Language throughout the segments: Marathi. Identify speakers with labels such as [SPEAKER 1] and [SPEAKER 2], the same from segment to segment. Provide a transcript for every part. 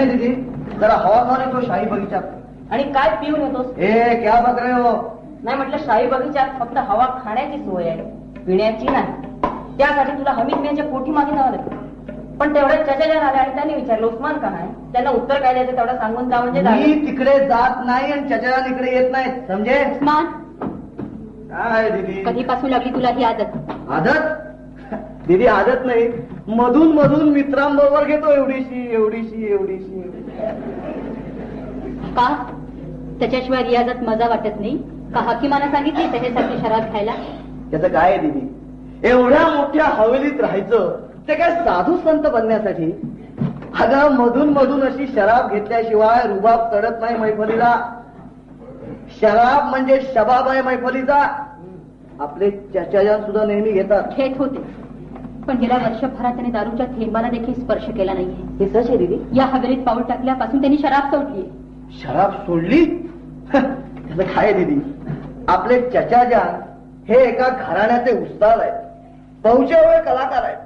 [SPEAKER 1] नहीं दीदी, जरा हवा खाऊन येतो शाही बगीचात.
[SPEAKER 2] आणि काय पिऊन येतोस?
[SPEAKER 1] ए क्या बघ रहे हो?
[SPEAKER 2] नाही म्हटलं, शाही बगीचात फक्त हवा खाण्याची सोय आहे, पिण्याची नाही. त्यासाठी तुला हमीद मियाच्या पोटी मागे जावं लागतं. पण तेवढ्या चर्चा आल्या आणि त्यांनी विचारलं उस्मान का आहे, त्यांना उत्तर काय द्यायचं तेवढं सांगून जा म्हणजे
[SPEAKER 1] मी तिकडे जात नाही आणि चचा इकडे येत नाहीत, समजे?
[SPEAKER 3] उस्मान,
[SPEAKER 1] काय दीदी
[SPEAKER 3] कधीपासून लागली तुला ही आदत?
[SPEAKER 1] आदत? दीदी आदत नाही, मधून मधून मित्रांबरोबर घेतो एवढीशी एवढीशी एवढीशी.
[SPEAKER 3] का त्याच्याशिवाय रियाजात मजा वाटत नाही का? हकीमानं सांगितली त्याच्यासाठी शराब घ्यायला?
[SPEAKER 1] त्याचं काय आहे दीदी, एवढ्या मोठ्या हवेलीत राहायचं ते काय साधू संत बनण्यासाठी? अगं मधून मधून अशी शराब घेतल्याशिवाय रुबाब चढत नाही मैफलीला. शराब म्हणजे शबाब आहे मैफलीचा. आपले चर्चाजान सुद्धा नेहमी घेतात.
[SPEAKER 3] घेत होते, पण गेल्या वर्षभरात त्याने दारूच्या थेंबाला देखील स्पर्श केला नाहीये.
[SPEAKER 1] हे सच आहे दीदी?
[SPEAKER 3] या हवेलीत पाऊल टाकल्यापासून त्यांनी शराब सोडली.
[SPEAKER 1] शराब सोडली? त्याचं काय दीदी, आपले चचाजान हे एका घराण्याचे उस्ताद आहेत, बहुचेवळे कलाकार आहेत.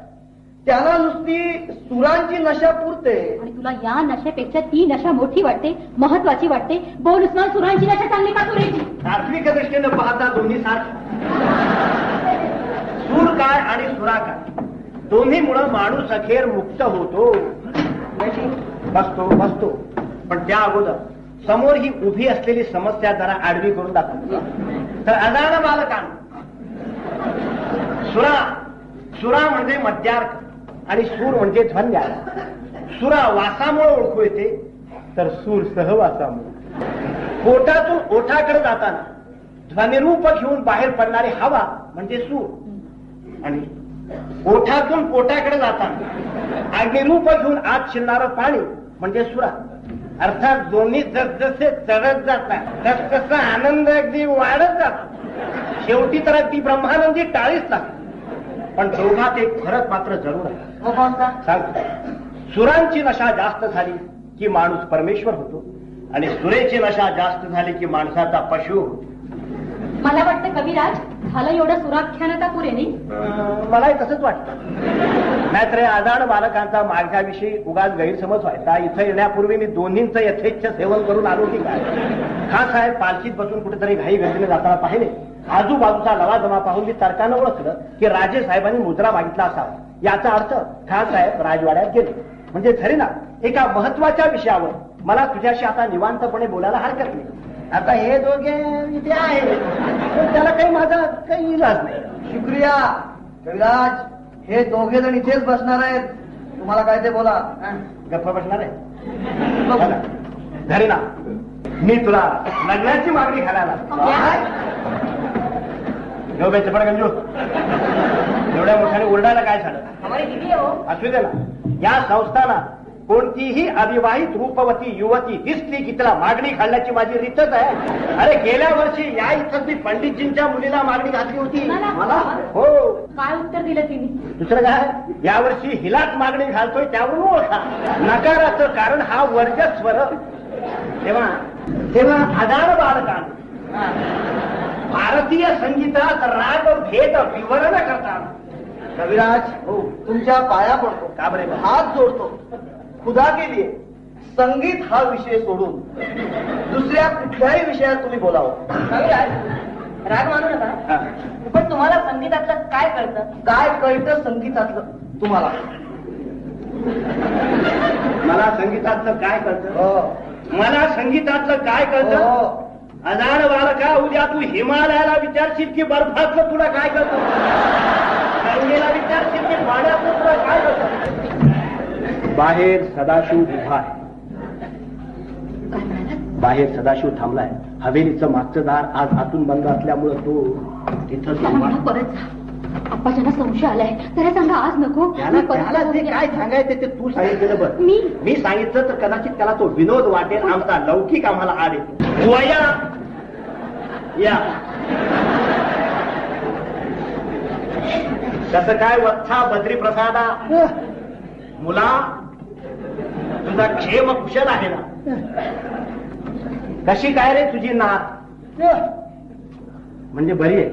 [SPEAKER 1] त्यांना नुसती सुरांची नशा पुरते.
[SPEAKER 3] आणि तुला या नशेपेक्षा ती नशा मोठी वाटते, महत्वाची वाटते. बोल उस्मान, सुरांची नशा चांगली का सुरेची?
[SPEAKER 4] तात्विक दृष्टीने पाहता दोन्ही सारखे. सूर काय आणि सुरा काय दोन्हीमुळं माणूस अखेर मुक्त होतो. बसतो पण त्या अगोदर समोर ही उभी असलेली समस्या जरा आडवी करून दाखवतो. तर अजाण बालकांना सुरा म्हणजे मद्यार्क आणि सूर म्हणजे ध्वन्याला. सुरा वासामुळे ओळखू येते, तर सूर सहवासामुळे. पोटातून ओठाकडे जाताना ध्वनिरूप घेऊन बाहेर पडणारी हवा म्हणजे सूर, आणि ओठातून पोटाकडे जाताना अग्निरूप घेऊन आत शिरणारं पाणी म्हणजे सुरा. अर्थात दोन्ही जसजसे चढत जातात तसतसा आनंद अगदी वाढत जातो. शेवटी तर अगदी ब्रह्मानंदी टाळीच लागते. पण दोघात एक फरक मात्र जरूर आहे. सांगतो, सुरांची नशा जास्त झाली की माणूस परमेश्वर होतो, आणि सुरेची नशा जास्त झाली की माणसाचा पशु होतो.
[SPEAKER 3] मला वाटतं कविराज, झालं एवढं सुराख्यानता पुरे नाही?
[SPEAKER 4] मलाही तसंच वाटतं. नाहीतर आजाण बालकांचा माझ्याविषयी उगाच गैरसमज व्हायचा. इथं येण्यापूर्वी मी दोन्हींचं यथेच्छ सेवन करून आलो की काय? खा साहेब पालखीत बसून कुठेतरी घाई गर्दीने जाताना पाहिले. आजूबाजूचा लवाजमा पाहून मी तर्कानं ओळखलं की राजे साहेबांनी मुद्रा मागितला असावा. याचा अर्थ खा साहेब राजवाड्यात गेले. म्हणजे खरे ना, एका महत्वाच्या विषयावर मला तुझ्याशी आता निवांतपणे बोलायला हरकत नाही. आता हे दोघे इथे आहेत, त्याला काही माझा काही इलाज नाही.
[SPEAKER 1] शुक्रिया कविराज, हे दोघे जण इथेच बसणार आहेत. तुम्हाला काय ते बोला.
[SPEAKER 4] गप्पा बसणार आहे? घरी ना, मी तुला लग्नाची मागणी घालायला. चपड गंजू, एवढ्या मोठ्याने ओरडायला काय झालं? असू दे ना. या संस्थानात कोणतीही अविवाहित रूपवती युवती ही स्त्री की तिला मागणी घालण्याची माझी रीतच आहे. अरे गेल्या वर्षी या इथं मी पंडितजींच्या मुलीला मागणी घातली होती. मला हो.
[SPEAKER 3] काय उत्तर दिलं तिने?
[SPEAKER 4] दुसरं काय, यावर्षी हिलाच मागणी घालतोय त्यावरून ओळखा. नकाराचं कारण हा वर्गस्वर. तेव्हा आधार बालकांना भारतीय संगीतात राग भेद विवरण करतात.
[SPEAKER 1] कविराज, हो तुमच्या पाया पडतो,
[SPEAKER 4] का बरे
[SPEAKER 1] हात जोडतो. खुदा के लिए संगीत हा विषय सोडून दुसऱ्या कुठल्याही विषयात तुम्ही बोलावं.
[SPEAKER 2] कविराज, राग मानू नका, पण तुम्हाला संगीतातलं काय कळतं?
[SPEAKER 1] काय कळतं संगीतातलं तुम्हाला?
[SPEAKER 4] मला संगीतातलं काय कळतं?
[SPEAKER 1] हो.
[SPEAKER 4] मला संगीतातलं काय कळतं? अजाण बालका, उद्या तू हिमालयाला विचारशील की बर्फातलं तुला काय कळतं? गंगेला विचारशील की पाण्यातलं तुला काय कळतं? बाहेर सदाशिव उभा आहे. बाहेर सदाशिव थांबलाय. हवेलीचं मागचं दार आज आतून बंद असल्यामुळं तो तिथं
[SPEAKER 3] परत जा. आप्पाच्याला संशय आलाय, त्याला सांगा आज नको.
[SPEAKER 4] त्याला जे काय सांगायचं ते तू सांगितलं. बरं मी सांगितलं तर कदाचित त्याला तो विनोद वाटेल. आमचा लौकिक आम्हाला आड येतो. या कसं काय वत्सा बद्री प्रसादा मुला, तुझा क्षेम कुशल आहे ना? कशी काय रे तुझी नात? म्हणजे बरी आहे.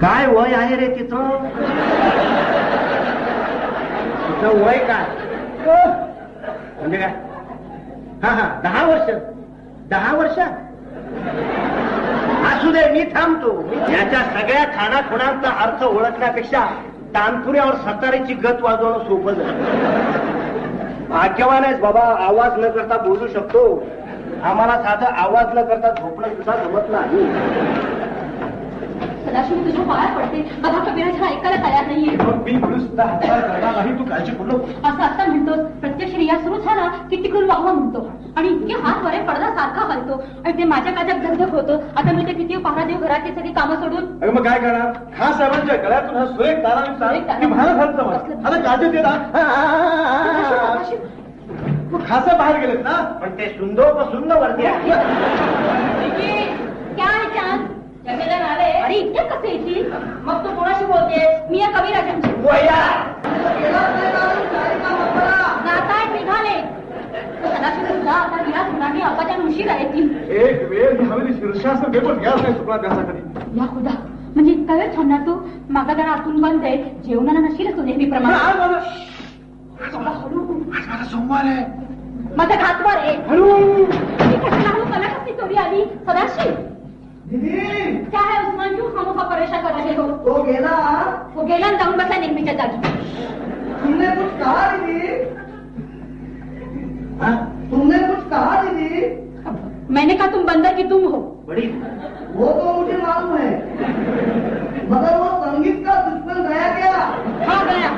[SPEAKER 4] काय वय आहे रे तिचं? तिचं वय काय? म्हणजे काय? हा 10 वर्ष 10 वर्ष असू दे, मी थांबतो. याच्या सगळ्या खाणाखुणांचा अर्थ ओळखण्यापेक्षा तानपुऱ्यावर सतारीची गत वाजवणं सोपं झालं. भाग्यवान आहेस बाबा, आवाज न करता बोलू शकतो. आम्हाला साधं आवाज न करता झोपणं सुद्धा जमत नाही.
[SPEAKER 3] सदाशिव तुझ्या पाया पडते, बघा कबीराज हा ऐकायला तयार नाहीये.
[SPEAKER 4] मी म्हणून सुद्धा हातभार करणार नाही, तू काळजी करू नको.
[SPEAKER 3] असं आता म्हणतोस, प्रत्यक्ष रिया सुरू झाला की तिकडून वाहवा म्हणतो आणि इतके हात वरे पडदा सारखा हलतो आणि ते माझ्या काजात धगधग होतो. आता मी ते किती पहारा देऊ घरातली सगळी कामं सोडून.
[SPEAKER 4] अगं मग काय करणार? खास साहेबांच्या गळ्यातून हा सुरेख तारा आता काजू दे ना. खास बाहेर गेलेत ना, पण ते सुंदर वरती आहे.
[SPEAKER 3] काय चांद
[SPEAKER 2] जगेला आले.
[SPEAKER 3] अरे इतके कसे येतील?
[SPEAKER 2] मग तू कोणाशी बोलतेस?
[SPEAKER 3] मी या कविराजांची नाताळ निघाले. सदाशिव सुद्धा आता रिया सुनांनी आपाच्या उशिरा येतील.
[SPEAKER 4] एक वेळ हवेली शीर्षास्त्र पेपर घ्यायला नाही चुकला त्याचा कधी.
[SPEAKER 3] या खुदा, म्हणजे इतका वेळ थांबणार तू? मागा जरा आतून बंद आहे, जेवणाला नशील तू नेहमीप्रमाणे.
[SPEAKER 4] माझा सोमवार आहे.
[SPEAKER 3] माझा घातवर आहे. मी कशाला हळू? मला कसली चोरी आली? सदाशिव क्या है उस्मान, क्यों खामोखा परेशान कर रहे हो?
[SPEAKER 1] तो गेला.
[SPEAKER 3] वो गेला आणि जाऊन बसला नेहमीच्या जागी.
[SPEAKER 1] तुमने कुछ कहा दीदी? तुमने कुछ कहा दीदी?
[SPEAKER 3] मैंने कहा तुम बंदर की तुम हो.
[SPEAKER 4] बड़ी
[SPEAKER 1] वो तो मुझे मालूम है, मगर वो संगीत का दुश्मन गया क्या?
[SPEAKER 3] हाँ गया.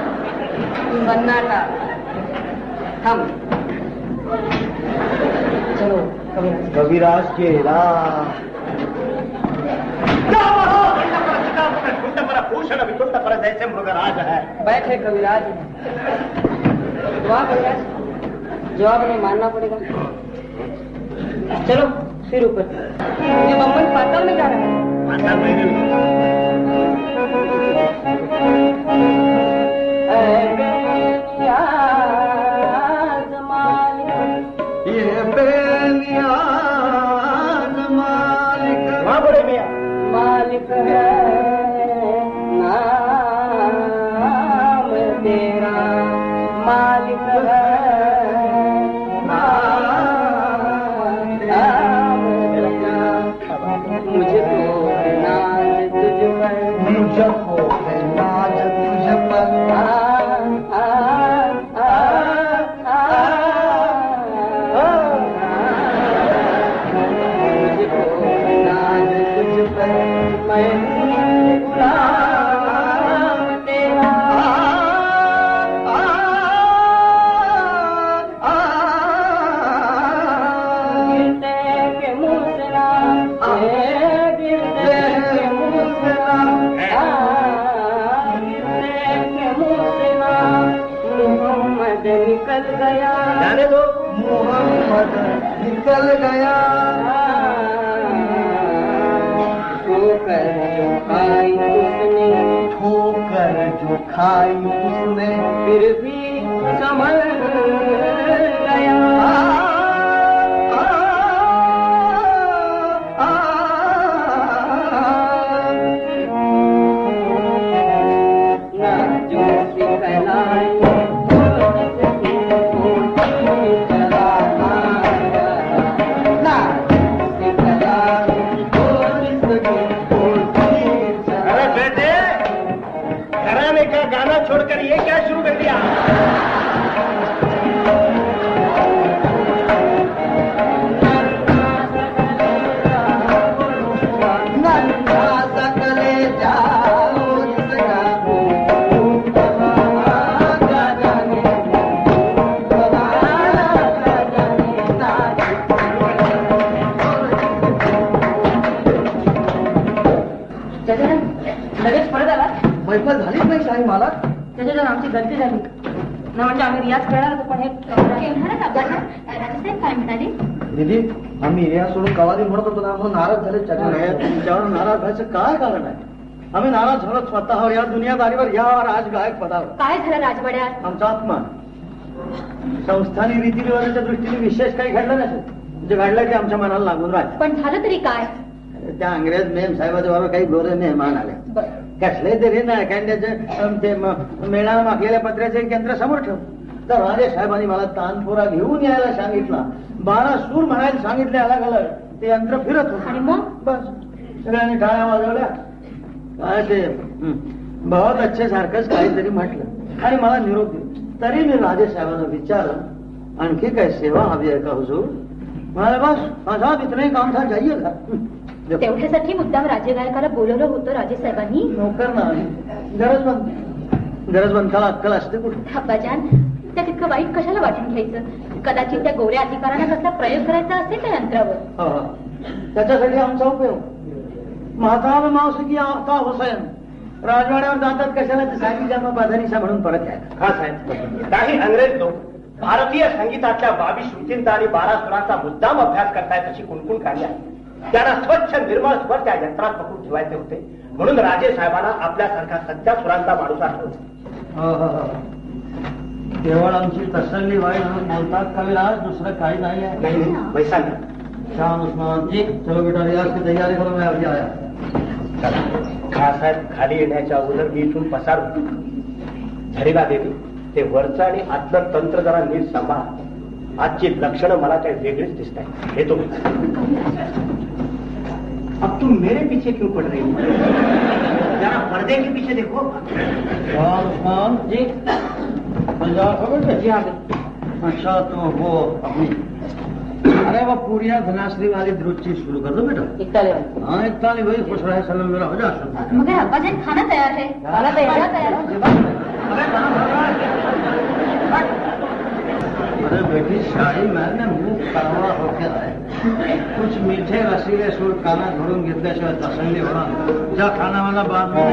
[SPEAKER 2] बन्नाटा थांब. चलो
[SPEAKER 1] कविराज गेला.
[SPEAKER 4] भूषण विकुंठ पर जैसे मृगराज है.
[SPEAKER 2] बैठे कविराज. दुआ कविराज, जवाब हमें मानना पड़ेगा. चलो फिर ऊपर. ये बम्बई पाताल में जा रहा है.
[SPEAKER 1] ये बेनियाज मालिक.
[SPEAKER 4] वहां बड़े मियाँ
[SPEAKER 2] मालिक है नाम तेरा, मालिक है मुझको नाज तुझ पर,
[SPEAKER 1] मुझको है नाज तुझ पर.
[SPEAKER 2] निकल गया,
[SPEAKER 4] जाने दो.
[SPEAKER 1] मोहम्मद निकल गया.
[SPEAKER 2] ठोकर जो खाई उसने,
[SPEAKER 1] ठोकर जो खाई उसने,
[SPEAKER 2] फिर भी संभल गया. ना जो सिखलाई
[SPEAKER 4] गाना छोड़कर ये क्या शुरू कर दिया?
[SPEAKER 2] लगेच परत आला.
[SPEAKER 1] मैफल झालीच नाही शाही मला.
[SPEAKER 2] त्याच्यावर आमची गलती झाली ना, म्हणजे आम्ही रियाज खेळणार होतो, पण हे
[SPEAKER 3] राजसाहेब काय म्हणाले?
[SPEAKER 1] दीदी, आम्ही एरिया सोडून कवाली म्हणत होतो ना, म्हणून नाराज झाले.
[SPEAKER 4] तुमच्यावर नाराज व्हायचं काय कारण आहे? आम्ही नाराज झालो स्वतःवर, या दुनियादारीवर, या राजगायक पदावर.
[SPEAKER 3] काय झालं राजवाड्यात?
[SPEAKER 4] आमचा आत्मा संस्थानी रीतिरिवाजाच्या दृष्टीने विशेष काही घडलं नसेल, जे घडलंय ते आमच्या मनाला लागून राहील.
[SPEAKER 3] पण झालं तरी काय?
[SPEAKER 1] त्या अंग्रेज मेम साहेबाच्या बरोबर काही गोरे मेहमान आले. कसले तरी नायकांड्याचे ते मेळावा मागलेल्या पत्र्याचे केंद्र समोर ठेव. तर राजे साहेबांनी मला तानपोरा घेऊन यायला सांगितला. 12 सूर म्हणायला सांगितले अलग अलग. ते यंत्र फिरत होत
[SPEAKER 3] आणि मग
[SPEAKER 1] बस सगळ्यांनी टाळ्या वाजवल्या. काय ते बहुत अच्छे सारखंच काहीतरी म्हटलं आणि मला निरोप दिला. तरी मी राजे साहेबांना विचारलं आणखी काय सेवा हवी आहे का हुजूर. म्हणाले बस माझा इतना ही काम था जाइए का.
[SPEAKER 3] तेवढ्यासाठी मुद्दाम राजेगायकाला बोलवलं होतं राजेसाहेबांनी.
[SPEAKER 1] नोकर ना गरजवंताला अक्कल असते कुठे.
[SPEAKER 3] अब्बाजान त्या तितकं वाईट कशाला वाटून घ्यायचं. कदाचित त्या गोऱ्या अधिकाऱ्यांना कसला प्रयोग करायचा असेल त्या यंत्रावर.
[SPEAKER 1] त्याच्यासाठी आमचा उपयोग. महाताब मावशी की आफ्ता हुसैन राजवाड्यावर जातात कशाला ते सागी जन्म बाधानिशा म्हणून परत यायला.
[SPEAKER 4] हा साहेब, काही अंग्रेज लोक भारतीय संगीतातल्या 22 श्रुतींचा आणि 12 सुरांचा मुद्दाम अभ्यास करतायत अशी कुणकुण काढली आहे. त्यांना स्वच्छ निर्मळ स्वर त्या यंत्रात पकडून ठेवायचे होते म्हणून राजे साहेबांना आपल्यासारखा सच्चा सुरांचा माणूस आठवला.
[SPEAKER 1] केवळ आमची तसल्ली वाईट म्हणून बोलतात कविराज, दुसरं काही नाही आहे.
[SPEAKER 4] नाही पैसा नाही.
[SPEAKER 1] शाम उस्मान जी चलो बेटा रियाज की तैयारी करो मैं अभी आया.
[SPEAKER 4] खासाहेब खाली येण्याच्या अगोदर मी इथून पसार होतो. झरीला देवी ते वरचं आणि आतलं तंत्र जरा नीट सांभाळा. आजची लक्षणं मला काही वेगळीच दिसत आहे. हे तुम्ही अब तुम मेरे पीछे क्यों पड़ रही हो. जरा पर्दे के पीछे देखो.
[SPEAKER 1] शाम उस्मान जी
[SPEAKER 2] जी हाँ
[SPEAKER 1] अच्छा तो वो अपनी अरे वो पूरिया धनाश्री वाली द्रुत शुरू कर दो बेटा.
[SPEAKER 2] एक ताले
[SPEAKER 1] हाँ एक ताली भाई खुश रहे सलम मेरा हो जा.
[SPEAKER 3] मगर अब्बाजान खाना तयार है.
[SPEAKER 2] खाना तयार है.
[SPEAKER 1] अरे बेटी शाही महल में मुंह काळवा होकर आहे. कुछ मीठे रसीले सूर कानात घडून घेतल्याशिवाय तसल्ली होणार. ज्या खानावाला बाद में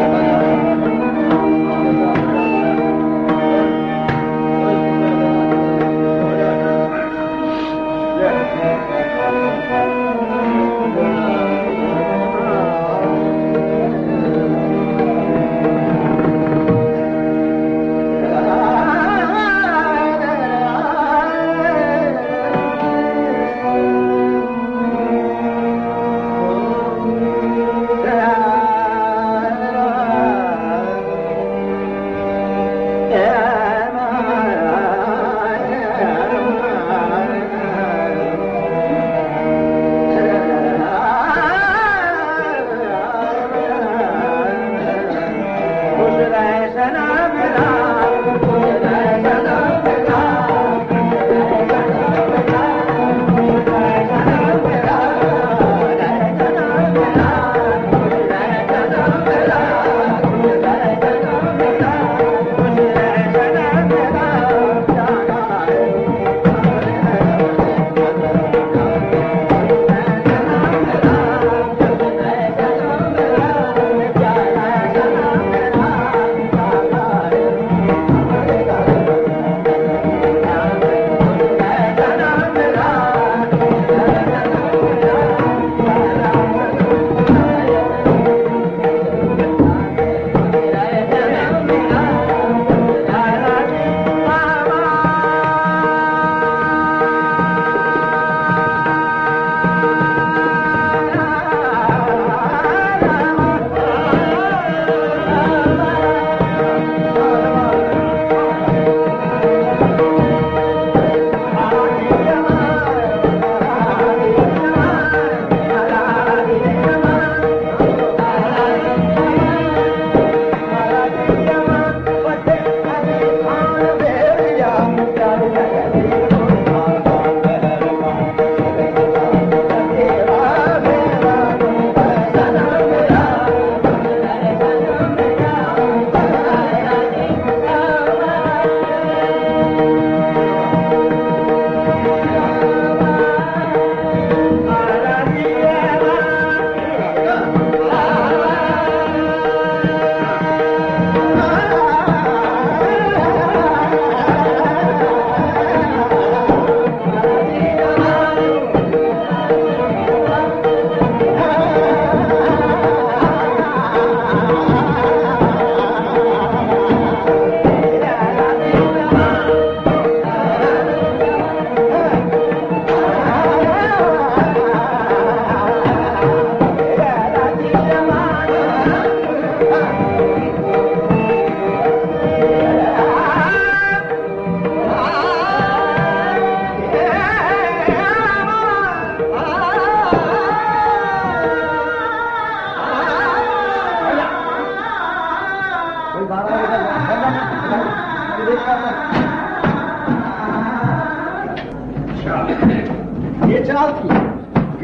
[SPEAKER 1] ये चाल थी,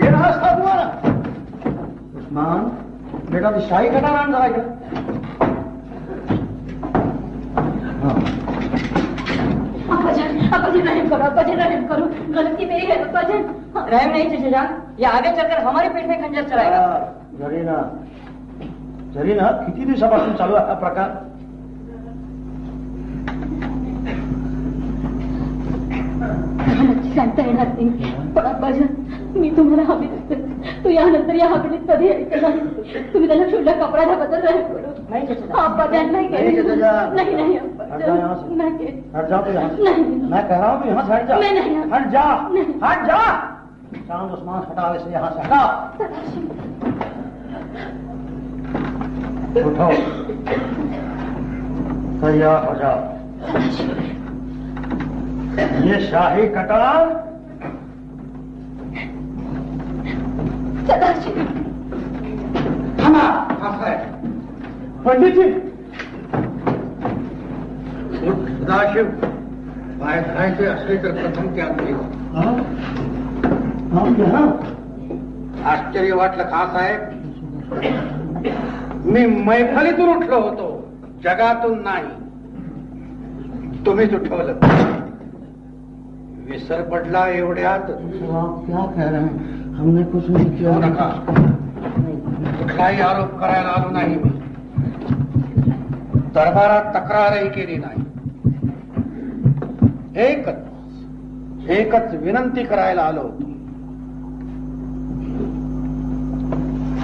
[SPEAKER 1] ये रास्ता तुम्हारा। उस्मान बेटा तो शाही कटा नाम जाएगा।
[SPEAKER 3] अब्बाजान रहम करो, अब्बाजान रहम करो, गलती मेरी है अब्बाजान।
[SPEAKER 2] रहम नहीं चचा जान, ये आगे चलकर हमारे पेट में खंजर चलाएगा।
[SPEAKER 1] जरीना किती दिवसापासून चालू आहे हा प्रकार?
[SPEAKER 3] नक्की सांगता येणार नाही, पण अब्बाजान मी तुम्हाला हवी नसते. तू यानंतर या हवेलीत कधी यायचं नाही. तुम्ही त्याला क्षुल्लक अपराधाबद्दल रहम करो.
[SPEAKER 2] नहीं चचा
[SPEAKER 3] अब्बाजान नहीं
[SPEAKER 1] नहीं चचा जान.
[SPEAKER 3] नहीं नहीं
[SPEAKER 1] हट जा यहाँ से.
[SPEAKER 3] नहीं
[SPEAKER 1] हट जाओ तो यहाँ से.
[SPEAKER 3] नहीं
[SPEAKER 1] मैं कह रहा हूँ कि यहाँ से हट जा.
[SPEAKER 3] मैं नहीं.
[SPEAKER 1] हट जा.
[SPEAKER 3] नहीं.
[SPEAKER 1] हट जा. चांद उस्मान हटाओ इसे यहाँ से. हटा. उठो. तैयार हो जाओ. ये शाही कटार
[SPEAKER 3] सदाशिव.
[SPEAKER 1] पंडित जी. सदाशिव बाहेर खायचे असले तर प्रथम ते आणले.
[SPEAKER 4] आश्चर्य वाटलं खा साहेब. मी मैफलीतून उठलो होतो, जगातून नाही. तुम्हीच उठवलं. विसर पडला एवढ्यात.
[SPEAKER 1] क्या कह रहे हैं? हमने कुछ नहीं किया.
[SPEAKER 4] घेऊ नका. कुठलाही आरोप करायला आलो नाही मी. दरबारात तक्रारही केली नाही. एकच विनंती करायला आलो होतो.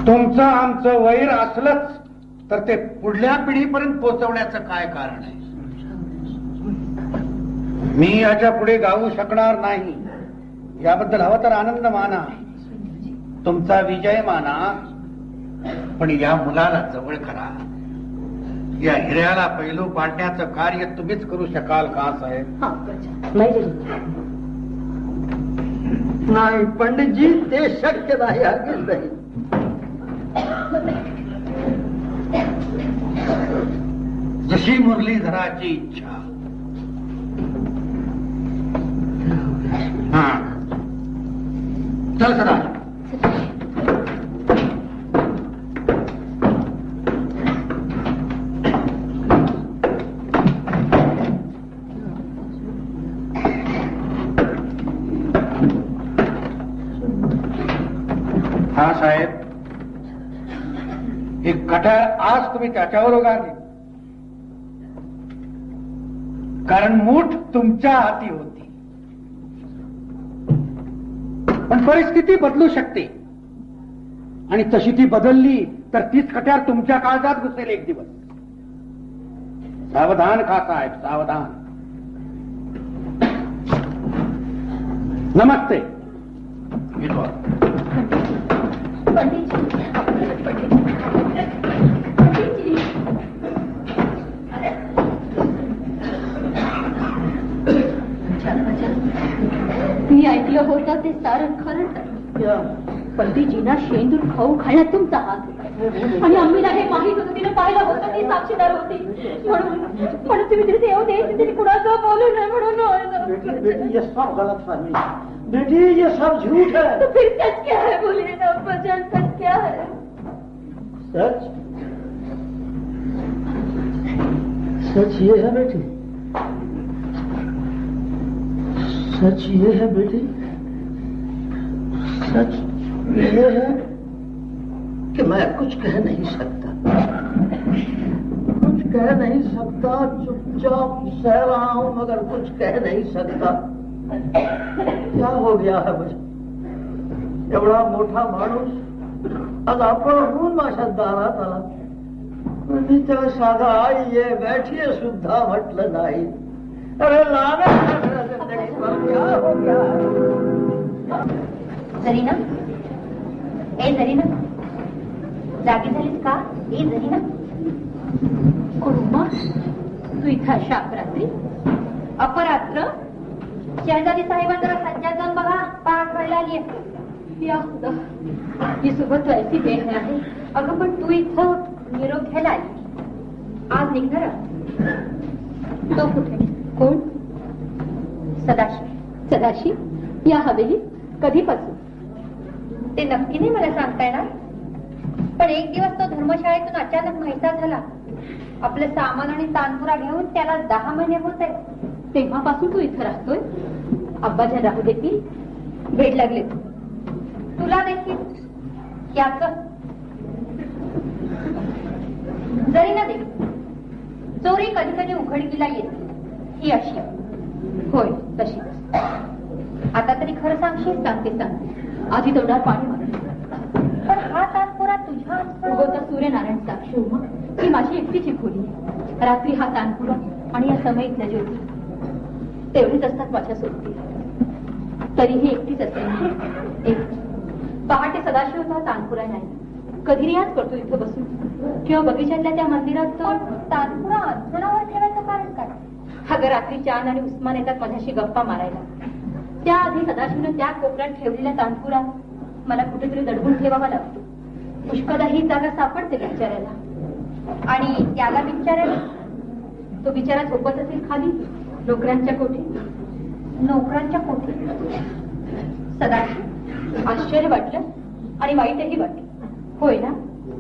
[SPEAKER 4] तुमचं आमचं वैर असलंच तर ते पुढल्या पिढीपर्यंत पोहोचवण्याचं काय कारण आहे? मी याच्या पुढे गाऊ शकणार नाही. याबद्दल हवं तर आनंद माना, तुमचा विजय माना, पण या मुलाला जवळ करा. या हिऱ्याला पैलू पाडण्याचं कार्य तुम्हीच करू शकाल का साहेब?
[SPEAKER 2] नहीं चचा.
[SPEAKER 1] नाही पंडितजी, ते शक्य नाही. हरगिज नाही.
[SPEAKER 4] जशी मुरलीधराची इच्छा. हा चल सदा. हा साहेब, एक कटार आज तुम्ही त्याच्यावर उगारली, कारण मूठ तुमच्या हाती होती. पण परिस्थिती बदलू शकते आणि तशी ती बदलली तर तीच कट्यार तुमच्या काळजात घुसेल एक दिवस. सावधान खा साहेब, सावधान. नमस्ते.
[SPEAKER 3] पंडित मी ऐकलं होतं ते सारं खरंच आहे. पंडितजींना शेंदूर खाऊ खाण्यात तुमचा हात होता आणि आम्हीला हे माहीत होतं. तिने पाहिलं होतं, ती साक्षीदार होती. म्हणून तुम्ही तिथे येऊ दे, तिथे कुणाचं बोलू नये म्हणून.
[SPEAKER 1] बेटी ये सब गलत फहमी. बेटी ये सब झूठ है.
[SPEAKER 3] तो फिर सच क्या है? बोलिए ना अब्बाजान, सच क्या है?
[SPEAKER 1] सच सच ये है बेटी. सच ये है बेटी. सच ये है कि मैं कुछ कह नहीं सकता. कुछ कह नहीं सकता. चुपचाप सह रहा हूं मगर कुछ कह नहीं सकता. क्या हो गया है मुझे? एवढा मोठा माणूस आज आपणहून माझ्या दारात आला. मी त्याला साधा आई ये बैठिये सुद्धा म्हटलं नाही. अरे लाने क्या हो गया?
[SPEAKER 3] जरीना, ए जरीना, जागी झालीस का? ए जरीना. उर्मा, तू इथं अशा अपरात्री? अपरात्र? शहजादी साहिबान जरा सज्जात जाऊन बघा, पहाट व्हायला आली आहे. या खुदा, ही सोबत ऐसी बेह आहे. अगं पण तू इथं निरोप घ्यायला आली. आज निघणार तो कुठे? कोण?
[SPEAKER 2] सदाशिव.
[SPEAKER 3] सदाशिव या हवेलीत कधीपासून?
[SPEAKER 2] ते नक्की नाही मला सांगता येणार, पण एक दिवस तो धर्मशाळेतून अचानक माहिती झाला. आपलं सामान आणि तानपुरा घेऊन त्याला 10 महिने होत आहेत.
[SPEAKER 3] तेव्हापासून तू इथं राहतोय? अब्बाजान राहू देतील?
[SPEAKER 2] वेड लागले तुला देखील याच जरी ना दे. चोरी कधी कधी उघडकीला येते, ही अशी.
[SPEAKER 3] होय तशी.
[SPEAKER 2] आता तरी खरं सांगशील?
[SPEAKER 3] सांगते आधी तोंडावर पाणी मार.
[SPEAKER 2] पण हा तानपुरा तुझ्या
[SPEAKER 3] उगवता सूर्यनारायण साक्षी उमा, ही माझी एकटीची खोली आहे. रात्री हा तानपुरा आणि या समईतल्या ज्योती तेवढीच असतात माझ्या सोबती. तरीही एकटीच असते मी. एक पहाटे सदाशिवचा तानपुरा नाही. कधी रियाज करतो इथं बसून किंवा बगीच्यातल्या त्या मंदिरात. तो
[SPEAKER 2] तानपुरा अंथरुणावर ठेवायचं कारण काय?
[SPEAKER 3] अगं रात्री चांद आणि उस्मान येतात माझ्याशी गप्पा मारायला. त्याआधी सदाशिवनं त्या कोपऱ्यात ठेवलेल्या तानपुरा मला कुठेतरी दडवून ठेवावा लागतो. पुष्कळदा ही जागा सापडते बिचाऱ्याला.
[SPEAKER 2] आणि त्याला बिचारायला?
[SPEAKER 3] तो बिचारा झोपत असेल खाली नोकरांच्या कोठीत.
[SPEAKER 2] नोकरांच्या कोठी?
[SPEAKER 3] सदाशिव आश्चर्य वाटलं आणि वाईटही वाटलं. होय ना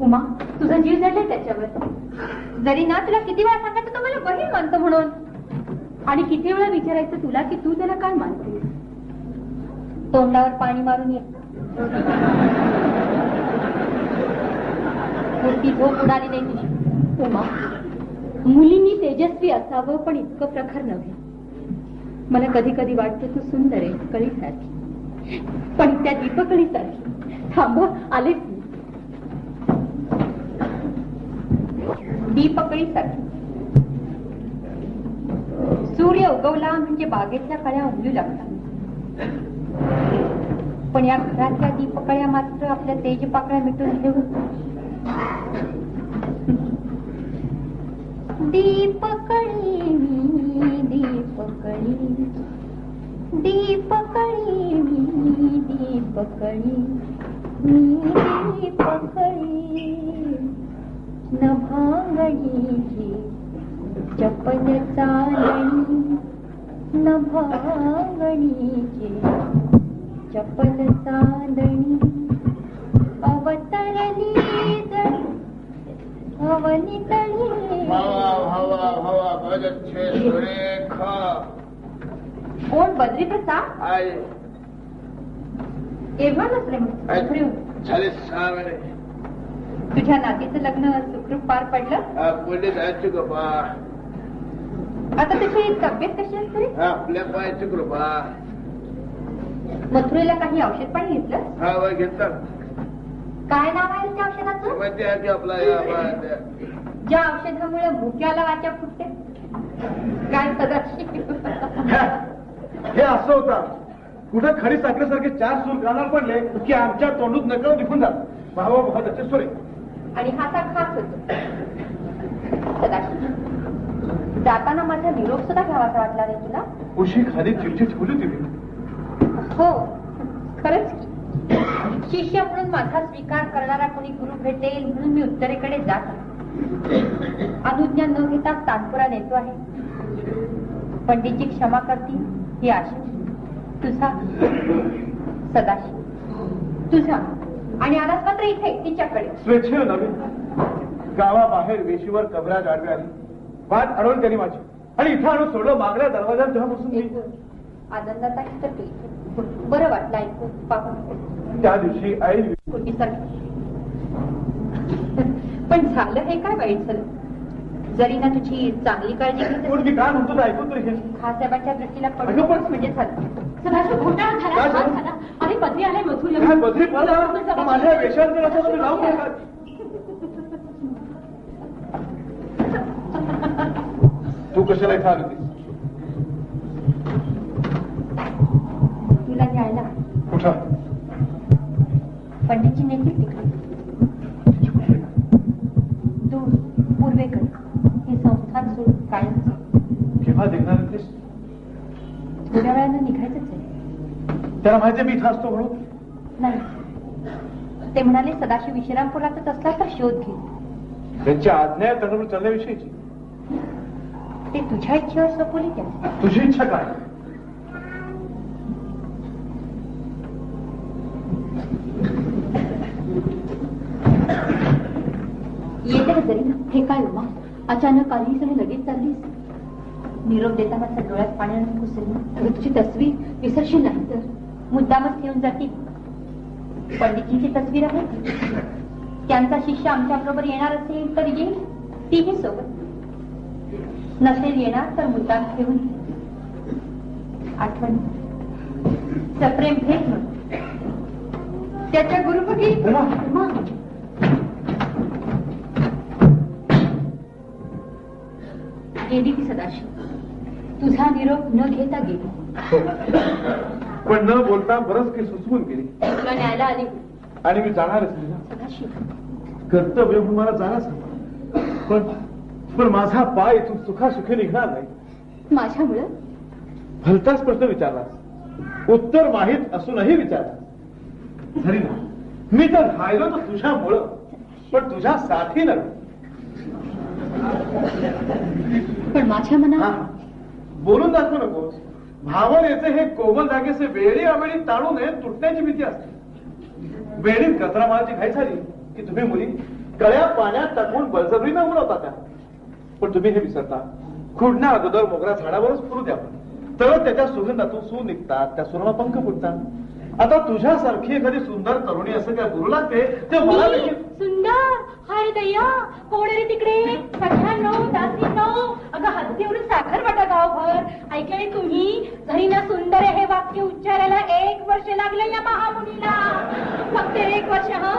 [SPEAKER 3] उमा, तुझा जीव झालाय त्याच्यावर.
[SPEAKER 2] जरी ना तुला किती वेळा सांगायचं तो मला बहीण मानतो म्हणून.
[SPEAKER 3] आणि किती वेळा विचारायचं तुला की तू त्याला काय मानते?
[SPEAKER 2] तोंडावर पाणी मारून ये. मूर्ती झोप उडाली नाही तुझी.
[SPEAKER 3] उमा, मुलींनी तेजस्वी असावं पण इतकं प्रखर नव्हे. मला कधी कधी वाटतं तू सुंदर आहे कळीसारखी, पण त्या दीपकळीसारखी. थांब आलेच मी.
[SPEAKER 2] दीपकळीसारखी. सूर्य उगवला म्हणजे बागेतल्या कळ्या उमलू लागतात. पण या घरातल्या दीपकळ्या मात्र आपल्या तेजपाकळ्या मिटून घेऊन. दीपकळी मी दीपकळी, दीपकळी मी दीपकळी, मी दीपकळी. नभांगणीची चपल चालणी, नभांगणीची चपल चालणी. अवतरली जण अवनितळी.
[SPEAKER 5] हवा हवा हवा भगच्छे सुरेखा.
[SPEAKER 2] कोण? बद्री प्रसाद?
[SPEAKER 5] आई
[SPEAKER 2] एव्हा नसले
[SPEAKER 5] झाले 6 महिने.
[SPEAKER 2] तुझ्या नातीचं लग्न सुखरूप पार पडलं?
[SPEAKER 5] पुढे जायची कृपा.
[SPEAKER 2] आता तुझी तब्येत कशी असते?
[SPEAKER 5] आपल्या पायाची कृपा.
[SPEAKER 2] मथुरेला काही औषध पाणी घेतलं?
[SPEAKER 5] हा वय घेतला.
[SPEAKER 2] काय नाव आहे त्या औषधाचं?
[SPEAKER 5] माहिती आहे की आपला
[SPEAKER 2] ज्या औषधामुळे भुक्याला वाचा फुटते. काय सदाशिव?
[SPEAKER 4] हे असं होतं. कुठं खडी साखरेसारखे 4 सूर कानावर पडले की आमच्या तोंडूत नकळत निघून जात. भावा भावाचे सुरे.
[SPEAKER 2] आणि हाता खास होतो. सदाशिव, जाताना माझा निरोप सुद्धा घ्यावासा वाटला नाही तुला?
[SPEAKER 4] उशी खाली चिठ्ठी ठेवली होती मी.
[SPEAKER 2] हो खरंच की. शिष्य म्हणून माझा स्वीकार करणारा कोणी गुरु भेटेल म्हणून मी उत्तरेकडे जात आहे. अनुज्ञा न घेता तानपुरा नेतो आहे. पंडितजी क्षमा करतील ही आशा. तुझा सदाशिव, तुझा. आणि आलास मात्र इथे तिच्याकडे.
[SPEAKER 4] स्वेच्छेनं नव्हे. गावाबाहेर वेशीवर कबरा आडवी आली. वाट अडवली त्यांनी माझी आणि इथं आणून सोडलं. मागल्या दरवाजात जेव्हा बसून मी
[SPEAKER 2] आनंदाचा तर बरं वाटलं ऐकून. पाहून
[SPEAKER 4] त्या दिवशी आई
[SPEAKER 2] पण झालं हे काय वाईट झालं? जरी ना तुझी चांगली काळजी घेतली.
[SPEAKER 4] मी काय म्हणतो ऐकून तरी घे.
[SPEAKER 2] खासाहेबांच्या दृष्टीला पडलं म्हणजे झालं.
[SPEAKER 3] सदाशिव घोटाळा झाला, घात झाला. आणि बद्री आले मथुरेला.
[SPEAKER 4] काय बद्री पडला? माझ्या वेशात जर असं नाव काय? तू कशाला इथं आली होतीस?
[SPEAKER 2] तुला घ्यायला.
[SPEAKER 4] कुठं?
[SPEAKER 2] पंडितजी नेतील तिकडे. दूर पूर्वेकडे. हे संस्थान सोडून कायम.
[SPEAKER 4] केव्हा निघणार होतीस?
[SPEAKER 2] थोड्या वेळानं निघायचंच आहे.
[SPEAKER 4] त्याला माहिती मी इथं असतो म्हणून?
[SPEAKER 2] नाही, ते म्हणाले सदाशिव विश्रामपुरातच असला तर शोध घे.
[SPEAKER 4] त्यांची आज्ञा आहे तरुण चालण्याविषयीची.
[SPEAKER 3] ते तुझ्या इच्छेवर सोपवली त्या.
[SPEAKER 6] तुझी इच्छा काय?
[SPEAKER 3] येते का तरी? हे काय उमा, अचानक आलीस आणि लगेच चाललीस? निरोप देताना डोळ्यात पाण्याने घुसली. तुझी तस्वीर विसरशील नाही तर मुद्दामच घेऊन जातील. पंडितजींची तस्वीर आहे, त्यांचा शिष्य आमच्या बरोबर येणार असेल तर येईल, तीही सोबत. नसेल येणार तर मुद्दाम घेऊन आठवण सप्रेम भेट म्हणून त्याच्या गुरुभगी. गेली ती सदाशिव, तुझा निरोप न घेता गेली.
[SPEAKER 6] पण न बोलता बरंच काही सुचवून गेली.
[SPEAKER 3] तुला न्यायला आली
[SPEAKER 6] आणि मी जाणारच नाही.
[SPEAKER 3] सदाशिव,
[SPEAKER 6] कर्तव्य म्हणून मला जाणंच हवं. पण माझा पाय इथून सुखासुखी निघणार नाही.
[SPEAKER 3] माझ्यामुळं?
[SPEAKER 6] भलताच प्रश्न विचारलास, उत्तर माहीत असूनही विचारलास. झरी ना, मी तर राहिलो तर तुझ्यामुळं, पण तुझ्यासाठी नव्हे.
[SPEAKER 3] पण माझ्या मनात
[SPEAKER 6] बोलून दाखवू नकोस. भावनेचे हे कोमल धागेचे वेळी अवेळी ताळू नये, तुटण्याची भीती असते. वेळीत कचरा मारायची घाई झाली की तुम्ही मुली कळ्या पाण्यात टाकून बळजबरीनं उडवता त्या. पण तुम्ही हे विसरता, खुडण्या अगोदर मोगरा झाडावरच फुरू द्या, तर त्याच्या सुगंधातून सूर निघतात, त्या सुरमा पंख फुटतात. आता तुझ्यासारखी एखादी सुंदर तरुणी असं काय बोलू लागते ते मला देखील.
[SPEAKER 3] सुंदर, हाय दया, कोण रे तिकडे? सख्यानो, दासीनो, अगं हत्तीवरून साखर वाटा गावभर. ऐकले तुम्ही? झरीना सुंदर हे वाक्य उच्चारायला 1 वर्ष लागलं या महामुनीला. फक्त 1 वर्ष. हा,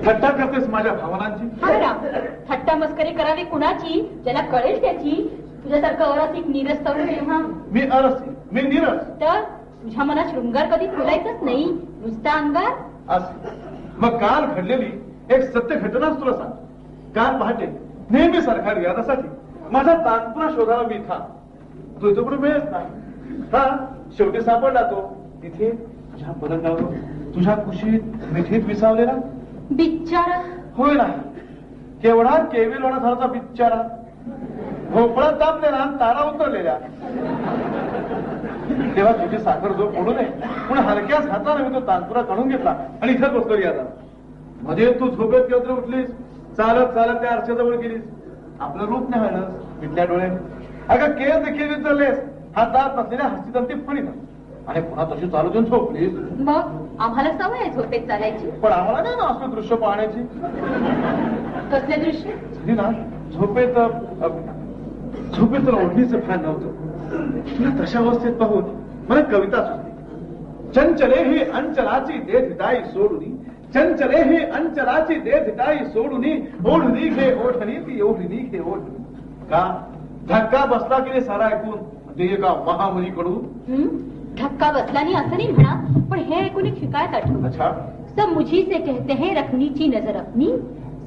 [SPEAKER 6] थट्टा करतेस माझ्या भावनांची?
[SPEAKER 3] थट्टा मस्करी करावी कुणाची? ज्याला कळेल त्याची. तुझ्यासारखं अरसिक नीरस तरुण तेव्हा
[SPEAKER 6] मी अरसिक, मी नीरस.
[SPEAKER 3] तर तुझ्या मनात शृंगार कधी फुलायचंच नाही, नुसता अंगार.
[SPEAKER 6] असं मग काल घडलेली एक सत्य घटनाच तुला सांग. काल पहाटे नेहमी सारखा रियादासाठी माझा तानपुरा शोधायला मी था. तू इथं कुठे मिळत नाही. हा, शेवटी सापडला तो तिथे तुझ्या पलंगावर, तुझ्या कुशीत मिठीत विसावलेला.
[SPEAKER 3] बिचारा.
[SPEAKER 6] होय नाही, केवढा केविलवाणा झाला बिचारा. भोपळा तापलेला आणि तारा उतरलेल्या. तेव्हा तुझी साखर जो पडू नये म्हणून हलक्याच हाताने मी तो तानपुरा काढून घेतला आणि इथं बसलो यादा. मध्ये तू झोपेत केव्हा उठलीस, चालत चालत त्या आरशाजवळ गेलीस, आपलं रूप नाही हळलं, मिटल्या डोळे. अगं केस देखील विचारलेस, हातात नसलेल्या हस्तीतंती फणीत आणि पुन्हा तशी चालू देऊन झोपलीस.
[SPEAKER 3] मग आम्हाला सवय आहे झोपेत चालायची.
[SPEAKER 6] पण आम्हाला नाही ना असं दृश्य पाहण्याची.
[SPEAKER 3] कसले दृश्य?
[SPEAKER 6] ना झोपेत झोपेत तर ओढणीचं फॅन नव्हतं. तुला तशा अवस्थेत पाहून मला कविता सुचली. चंचले ही अंचलाची देधिटाई सोडूनी, चंचले ही अंचलाची देधिटाई सोडूनी, ओढणी घे ओढणी ती ओढणी घे ओढणी. का धक्का बसला की नाही सारा ऐकून म्हणजे एका महामुनीकडून.
[SPEAKER 3] धक्का बसला नाही असं नाही म्हणा, पण हे ऐकून एक शिकायत आठवलं.
[SPEAKER 6] अच्छा.
[SPEAKER 3] सब मुझी से कहते हैं रखनी ची नजर अपनी,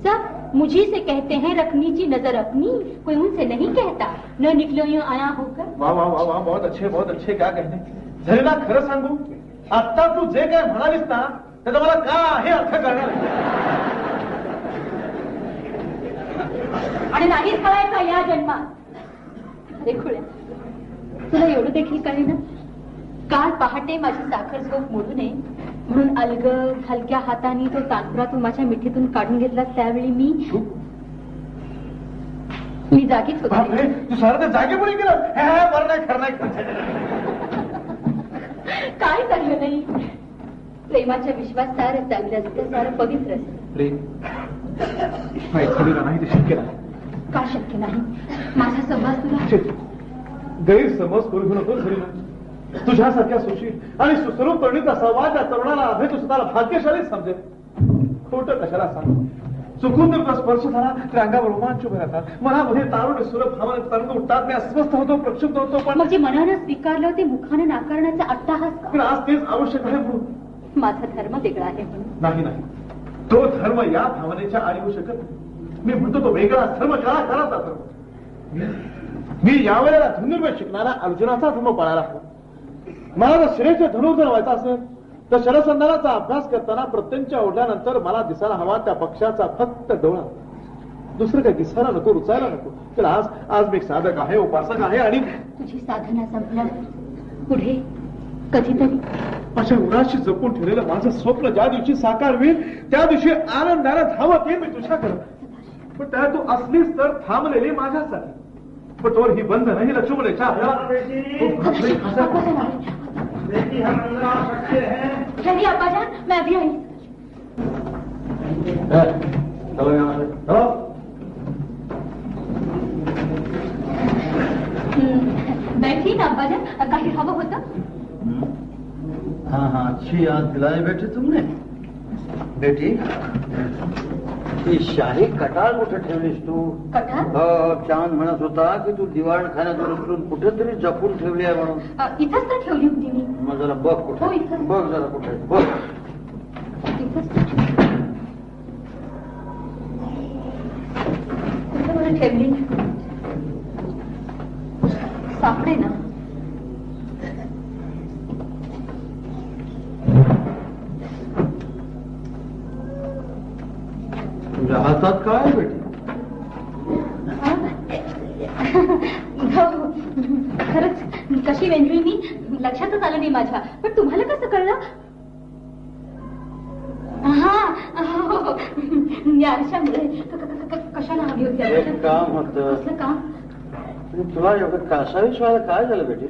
[SPEAKER 3] सब मुझी से कहते हैं रखनी ची नजर अपनी, कोई उनसे नहीं कहता न निकलो यूं आया होकर.
[SPEAKER 6] वाह वाह वाह वाह, बहुत अच्छे क्या कहते. झरीना खरं सांगू, आता तू जे काय म्हणालीस ना त्याचा मला काही अर्थ करणार नाही.
[SPEAKER 3] आणि नाहीच कळायचा या जन्मात. अरे खुळ्या, तुला एवढं देखील कळेना. काल पहाटे माझी साखर झोप मोडू नये म्हणून अलगद हलक्या हाताने तो तानपुरातून माझ्या मिठीतून काढून घेतला. त्यावेळी मी जागीच होते.
[SPEAKER 6] तू सारं ते जागेमुळे गेलं. बरं नाही, खरं नाही.
[SPEAKER 3] काय चांगलं नाही. प्रेमाच्या विश्वास सारं चांगलं असतं, सारं पवित्र असतं.
[SPEAKER 6] प्रेम नाही, ते शक्य नाही.
[SPEAKER 3] का शक्य नाही? माझा संवाद तुला
[SPEAKER 6] गैरसमज करू नको झरीना. तुझ्यासारख्या सुशील आणि सुसरूप तरुणीचा संवाद त्या तरुणाला अभेद स्वतःला भाग्यशालीच समजेल. खोटं कशाला सांग. चुकून जर स्पर्श झाला तर अंगावर रोमांच उभे राहतात. मनामध्ये तारुण्य सुर भावना तरंग उठतात. मी अस्वस्थ होतो, प्रक्षुब्ध होतो. पण
[SPEAKER 3] म्हणजे मनानं स्वीकारलं ते मुखाने नाकारण्याचा अट्टाहास.
[SPEAKER 6] पण आज तेच आवश्यक आहे म्हणून.
[SPEAKER 3] माझा धर्म वेगळा आहे म्हणून
[SPEAKER 6] नाही नाही, तो धर्म या भावनेच्या आड येऊ शकत नाही. मी म्हणतो तो वेगळा धर्म कराचा धर्म. मी यावेळेला धनुर्वेद शिकणारा अर्जुनाचा धर्म पाळायला हवा. मला जर शिरेचे धनुर्धर व्हायचा असेल तर शरसंधानाचा अभ्यास करताना प्रत्यंच्या ओढल्यानंतर मला दिसायला हवा त्या पक्षाचा फक्त डोळा. दुसरं काही दिसायला नको, रुचायला नको. तर आज मी एक साधक आहे, उपासक आहे आणि
[SPEAKER 3] तुझी साधना संपल्यावर पुढे कधीतरी
[SPEAKER 6] अशा उराशी जपून ठेवलेलं माझं स्वप्न ज्या दिवशी साकार होईल त्या दिवशी आनंदाने धावत येईल मी तुझ्याकडं. पण त्या तू असलीस तर थांबलेली माझ्यासाठी. पण तोवर ही बंधन ही लक्ष्मणेच्या
[SPEAKER 3] चलिए अब्बाजान, मैं अभी आई. बैठी ना अब्बाजान, काही हवं होतं?
[SPEAKER 1] हाँ हाँ, अच्छी याद दिलाई बेटे तुमने. बेटी, ती शाही कटाळ कुठे ठेवलीस तू?
[SPEAKER 3] कटाळ?
[SPEAKER 1] हो, चांद म्हणत होता की तू दिवाणखान्यात उचलून कुठेतरी जपून ठेवली आहे म्हणून.
[SPEAKER 3] इथंच तर ठेवली होती मी.
[SPEAKER 1] मग जरा बघ
[SPEAKER 3] हो,
[SPEAKER 1] कुठे,
[SPEAKER 3] इथं.
[SPEAKER 1] बघ जरा कुठे, बघ.
[SPEAKER 3] इथंच तर ठेवली. कुठं बरं ठेवली? सापडे ना.
[SPEAKER 1] तुझ्या हातात काय आहे बेटी?
[SPEAKER 3] खरंच कशी वेंजळी मी, लक्षातच आलं नाही माझ्या. पण तुम्हाला कसं कळलं? हा, या आरशामुळे कशाला हवी होती?
[SPEAKER 1] एक काम होतं.
[SPEAKER 3] कसलं काम?
[SPEAKER 1] तुला एवढं कासावीस व्हायला काय झालं बेटी?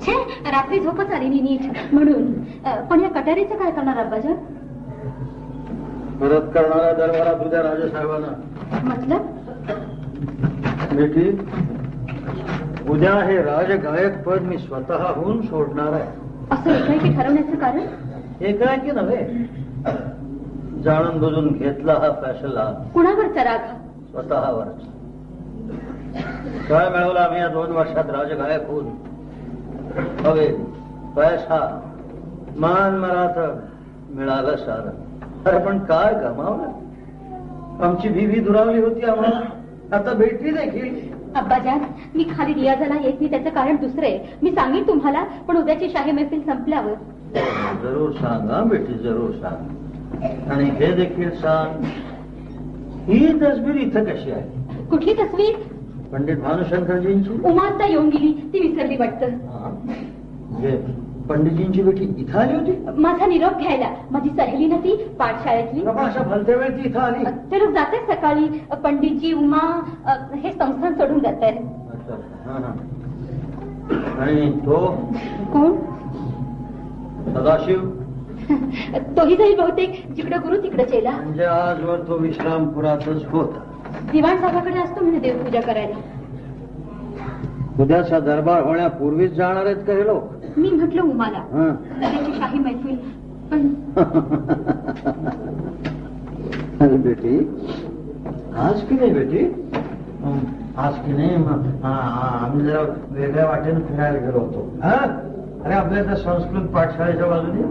[SPEAKER 3] छे, रात्री झोपच आली नाही नीट म्हणून. पण या कटारीचं काय करणार अब्बाजान?
[SPEAKER 1] परत करणाऱ्या दरबारात उद्या राजेसाहेबांना.
[SPEAKER 3] मतलब?
[SPEAKER 1] बेटी, उद्या हे राजगायक पद मी स्वतःहून सोडणार आहे.
[SPEAKER 3] असं एकाएकी ठरवण्याचं कारण?
[SPEAKER 1] एकाएकी नव्हे, जाणून बुजून घेतला हा फैसला.
[SPEAKER 3] कुणावरचा राग हा?
[SPEAKER 1] स्वतःवरच. काय मिळवलं आम्ही या 2 वर्षात राजगायक होऊन? हवे, पैसा, मान मरात मिळालं सारं. अरे पण काय गमावलं? आमची भीवी दुरावली होती आम्हाला, आता भेटली देखील.
[SPEAKER 3] अब्बाजान, मी खाली रियाजाला येत नाही त्याचं कारण दुसरे मी सांगेन तुम्हाला. पण उद्याची शाही मैफिल संपल्यावर
[SPEAKER 1] जरूर सांगा बेटी, जरूर सांग. आणि हे देखील सांग, ही तस्वीर इथं कशी आहे?
[SPEAKER 3] कुठली तस्वीर?
[SPEAKER 1] पंडित भानुशंकरजींची.
[SPEAKER 3] उमासता येऊन गेली, ती विसरली वाटतं.
[SPEAKER 1] पंडितजींची बेटी इथं आली होती?
[SPEAKER 3] माझा निरोप घ्यायला. माझी सहेली ना ती पाठशाळेतली.
[SPEAKER 1] अशा भलत्या वेळ ती इथं आली?
[SPEAKER 3] तर जाते सकाळी. पंडितजी, उमा हे संस्थान सोडून जात आहे.
[SPEAKER 1] आणि तो
[SPEAKER 3] कोण?
[SPEAKER 1] सदाशिव.
[SPEAKER 3] तोही जाईल बहुतेक. जिकडं गुरु तिकडं चेला.
[SPEAKER 1] म्हणजे आजवर तो विश्रामपुरातच होता.
[SPEAKER 3] दिवाण साहेबाकडे असतो म्हणजे देवपूजा करायला.
[SPEAKER 1] उद्याचा दरबार होण्यापूर्वीच जाणार आहेत का हे लोक?
[SPEAKER 3] मी म्हटलं उमाला त्याची शाही मैफिल. पण
[SPEAKER 1] अरे बेटी, आज की नाही बेटी? आज की नाही आम्ही जरा वेगळ्या वाटेने फिरायला गेलो होतो. अरे आपल्या त्या संस्कृत पाठशाळेच्या बाजूने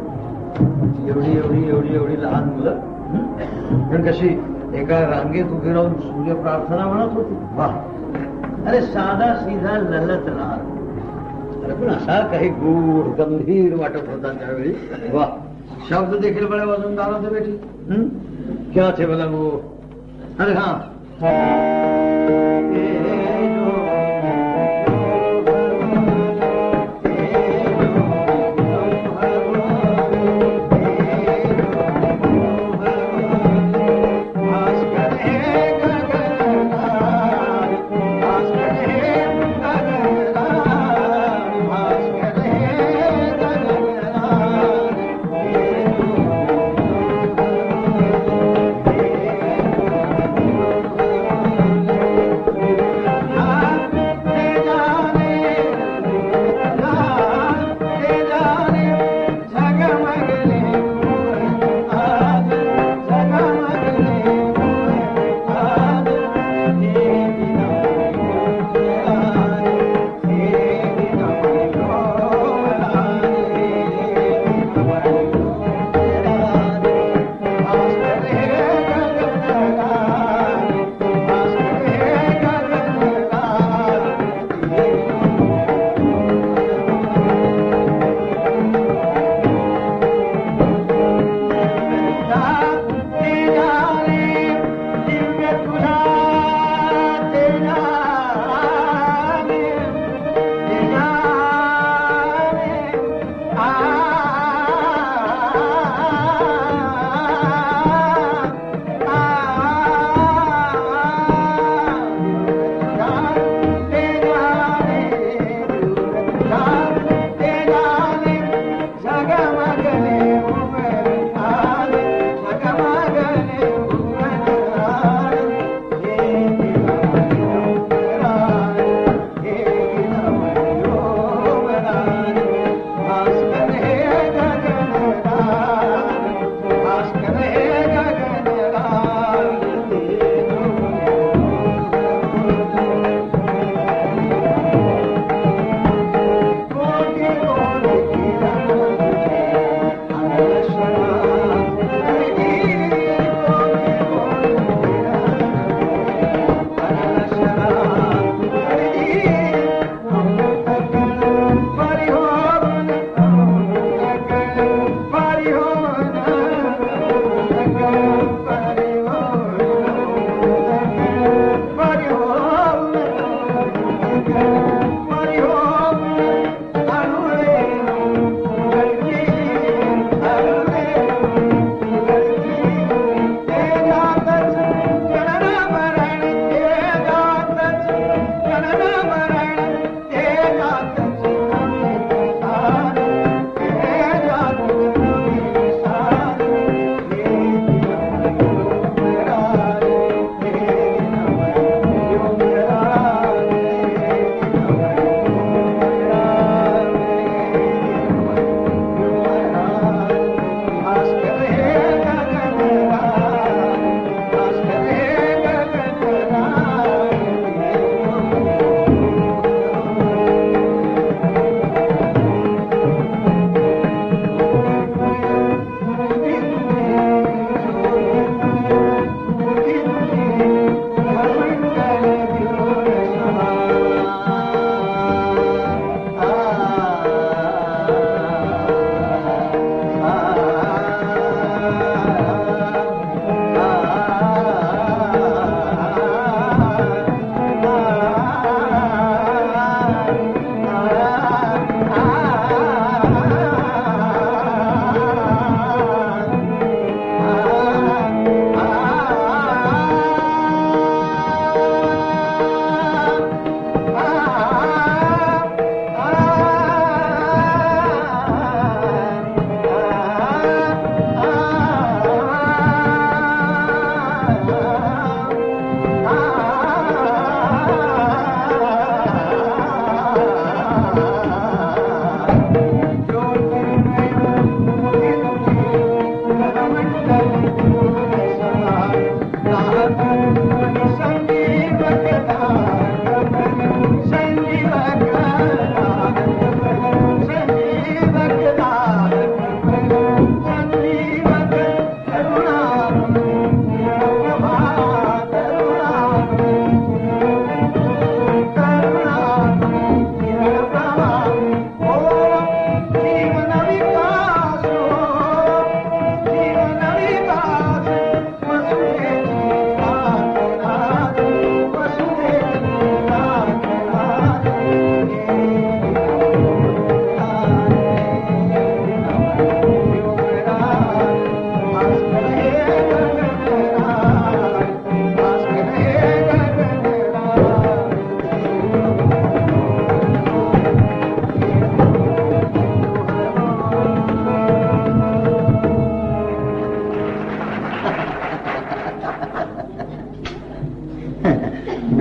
[SPEAKER 1] एवढी एवढी एवढी एवढी लहान मुलं, पण कशी एका रांगेत उभी राहून सूर्य प्रार्थना म्हणत होती. वा, अरे साधा सीधा ललत लाल. अरे पण असा काही गूढ गंभीर वाटत होता त्यावेळी. वा, शब्द देखील बड्या वाजून दार होते बेटी. क्या थे बोला वो? अरे हाँ,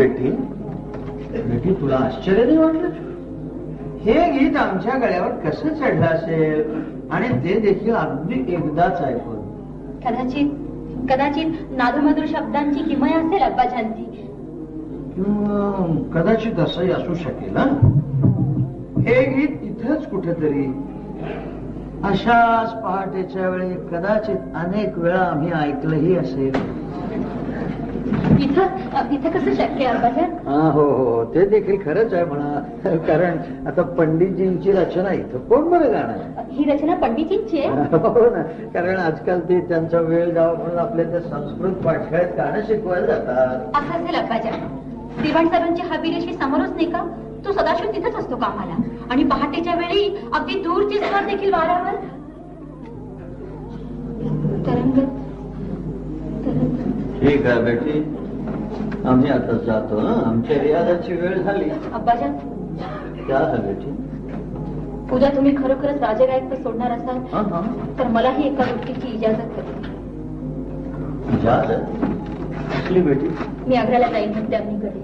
[SPEAKER 1] बेटी बेटी तुला आश्चर्य नाही वाटलं हे गीत आमच्या गळ्यावर कसं चढलं असेल आणि ते देखील अगदी एकदाच ऐकून
[SPEAKER 3] कदाचित नादमधुर शब्दांची किमया असेल अब्बाजांची.
[SPEAKER 1] कदाचित असंही असू शकेल. हे गीत इथंच कुठेतरी अशाच पहाटेच्या वेळी कदाचित अनेक वेळा आम्ही ऐकलंही असेल.
[SPEAKER 3] इथं कसं शक्य आहे अब्बाजान?
[SPEAKER 1] हो हो ते देखील खरंच आहे म्हणा. कारण आता पंडितजींची रचना इथं कोण बरं गाणार.
[SPEAKER 3] ही रचना पंडितजींची आहे.
[SPEAKER 1] हो ना. कारण आजकाल ते त्यांचा वेळ जावं म्हणून आपल्या त्या संस्कृत पाठशाळेत गाणं शिकवायला जातात.
[SPEAKER 3] असं असेल अब्बाजान. दिवाण साहेबांची हवेलीशी समोरच नाही का तो सदाशिव तिथंच असतो कामाला आणि पहाटेच्या वेळी अगदी दूरची स्वर देखील वाऱ्यावर तरंगत.
[SPEAKER 1] ठीक आहे बेटी आम्ही आता जातो. आमच्या रियाजाची वेळ झाली.
[SPEAKER 3] अब्बाजान
[SPEAKER 1] क्या है बेटी?
[SPEAKER 3] उद्या तुम्ही खरोखरच राजगायक सोडणार असाल तर मलाही एका गोष्टीची इजाजत करा.
[SPEAKER 1] इजाजत? कसली बेटी?
[SPEAKER 3] मी आग्र्याला जाईन म्हणते अम्मीकडे.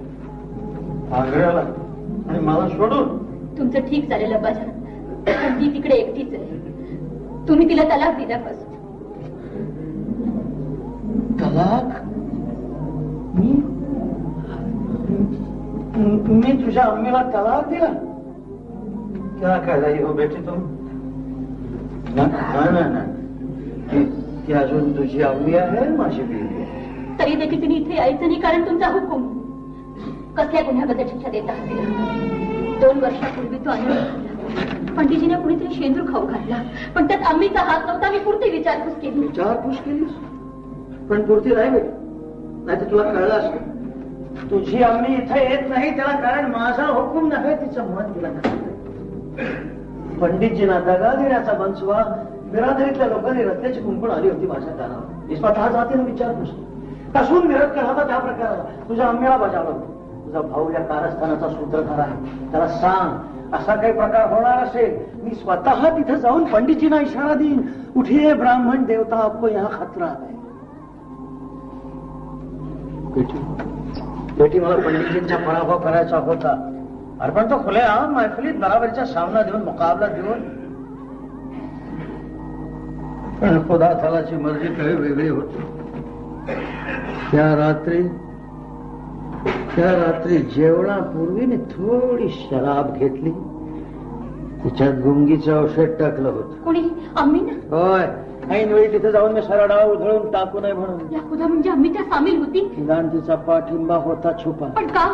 [SPEAKER 1] आग्र्याला? आणि मला सोडून?
[SPEAKER 3] तुमचं ठीक चालेल अब्बाजान पण ती तिकडे एकटीच आहे. तुम्ही तिला तलाक दिल्यापासून.
[SPEAKER 1] तलाक? मी तुझ्या अम्मीला तलाक दिला? क्या कह रही हो बेटी तुम? नाही ती अजून तुझी अम्मी आहे माझी बीवी.
[SPEAKER 3] तरी देखील तिने इथे यायचं नाही कारण तुमचा हुकूम. कसल्या गुन्ह्याबद्दल शिक्षा देत आहात तिला? 2 वर्षापूर्वी तो अनुभव पंडितजीने कुणीतरी शेंदूर खाऊ घातला पण त्यात अम्मीचा हात नव्हता. मी पुरती विचारपूस केली.
[SPEAKER 1] विचारपूस केलीस? पण पुरती नाही बेटी. नाही तर तुला कळलं असतं तुझी अम्मी इथे येत नाही त्याला कारण माझा हुकूम नव्हे तिचं मन तिला. पंडितजींना दगा देण्याचा बनसुवा बिरादरीतल्या लोकांनी रस्त्याची कुंकून आली होती माझ्या कानावर. मी स्वतः जातीनं विचारपूस कसून मिरज होता त्या प्रकाराला तुझ्या अम्मीला बजावलं. तुझा भाऊ या कारस्थानाचा सूत्रधार आहे त्याला सांग असा काही प्रकार होणार असेल मी स्वतः तिथे जाऊन पंडितजींना इशारा देईन. उठिये ब्राह्मण देवता आपको यहाँ खतरा है. बेटी मला पंडितजींचा पराभव करायचा होता. अरे पण तो खुलेआम मैफिलीत बराबरीचा सामना देऊन मुकाबला देऊन. पण खुदा तालाची मर्जी काही वेगळी होती. त्या रात्री जेवणापूर्वी मी थोडी शराब घेतली. तिच्यात गुंगीचं औषध टाकलं होतं.
[SPEAKER 3] कोणी? अम्मी ना?
[SPEAKER 1] होय. ऐन वेळी तिथे जाऊन मी सरडा उधळून टाकू नये म्हणून.
[SPEAKER 3] या खुदा म्हणजे अम्मी त्या सामील होती?
[SPEAKER 1] निदान तिचा पाठिंबा होता छुपा.
[SPEAKER 3] पण का?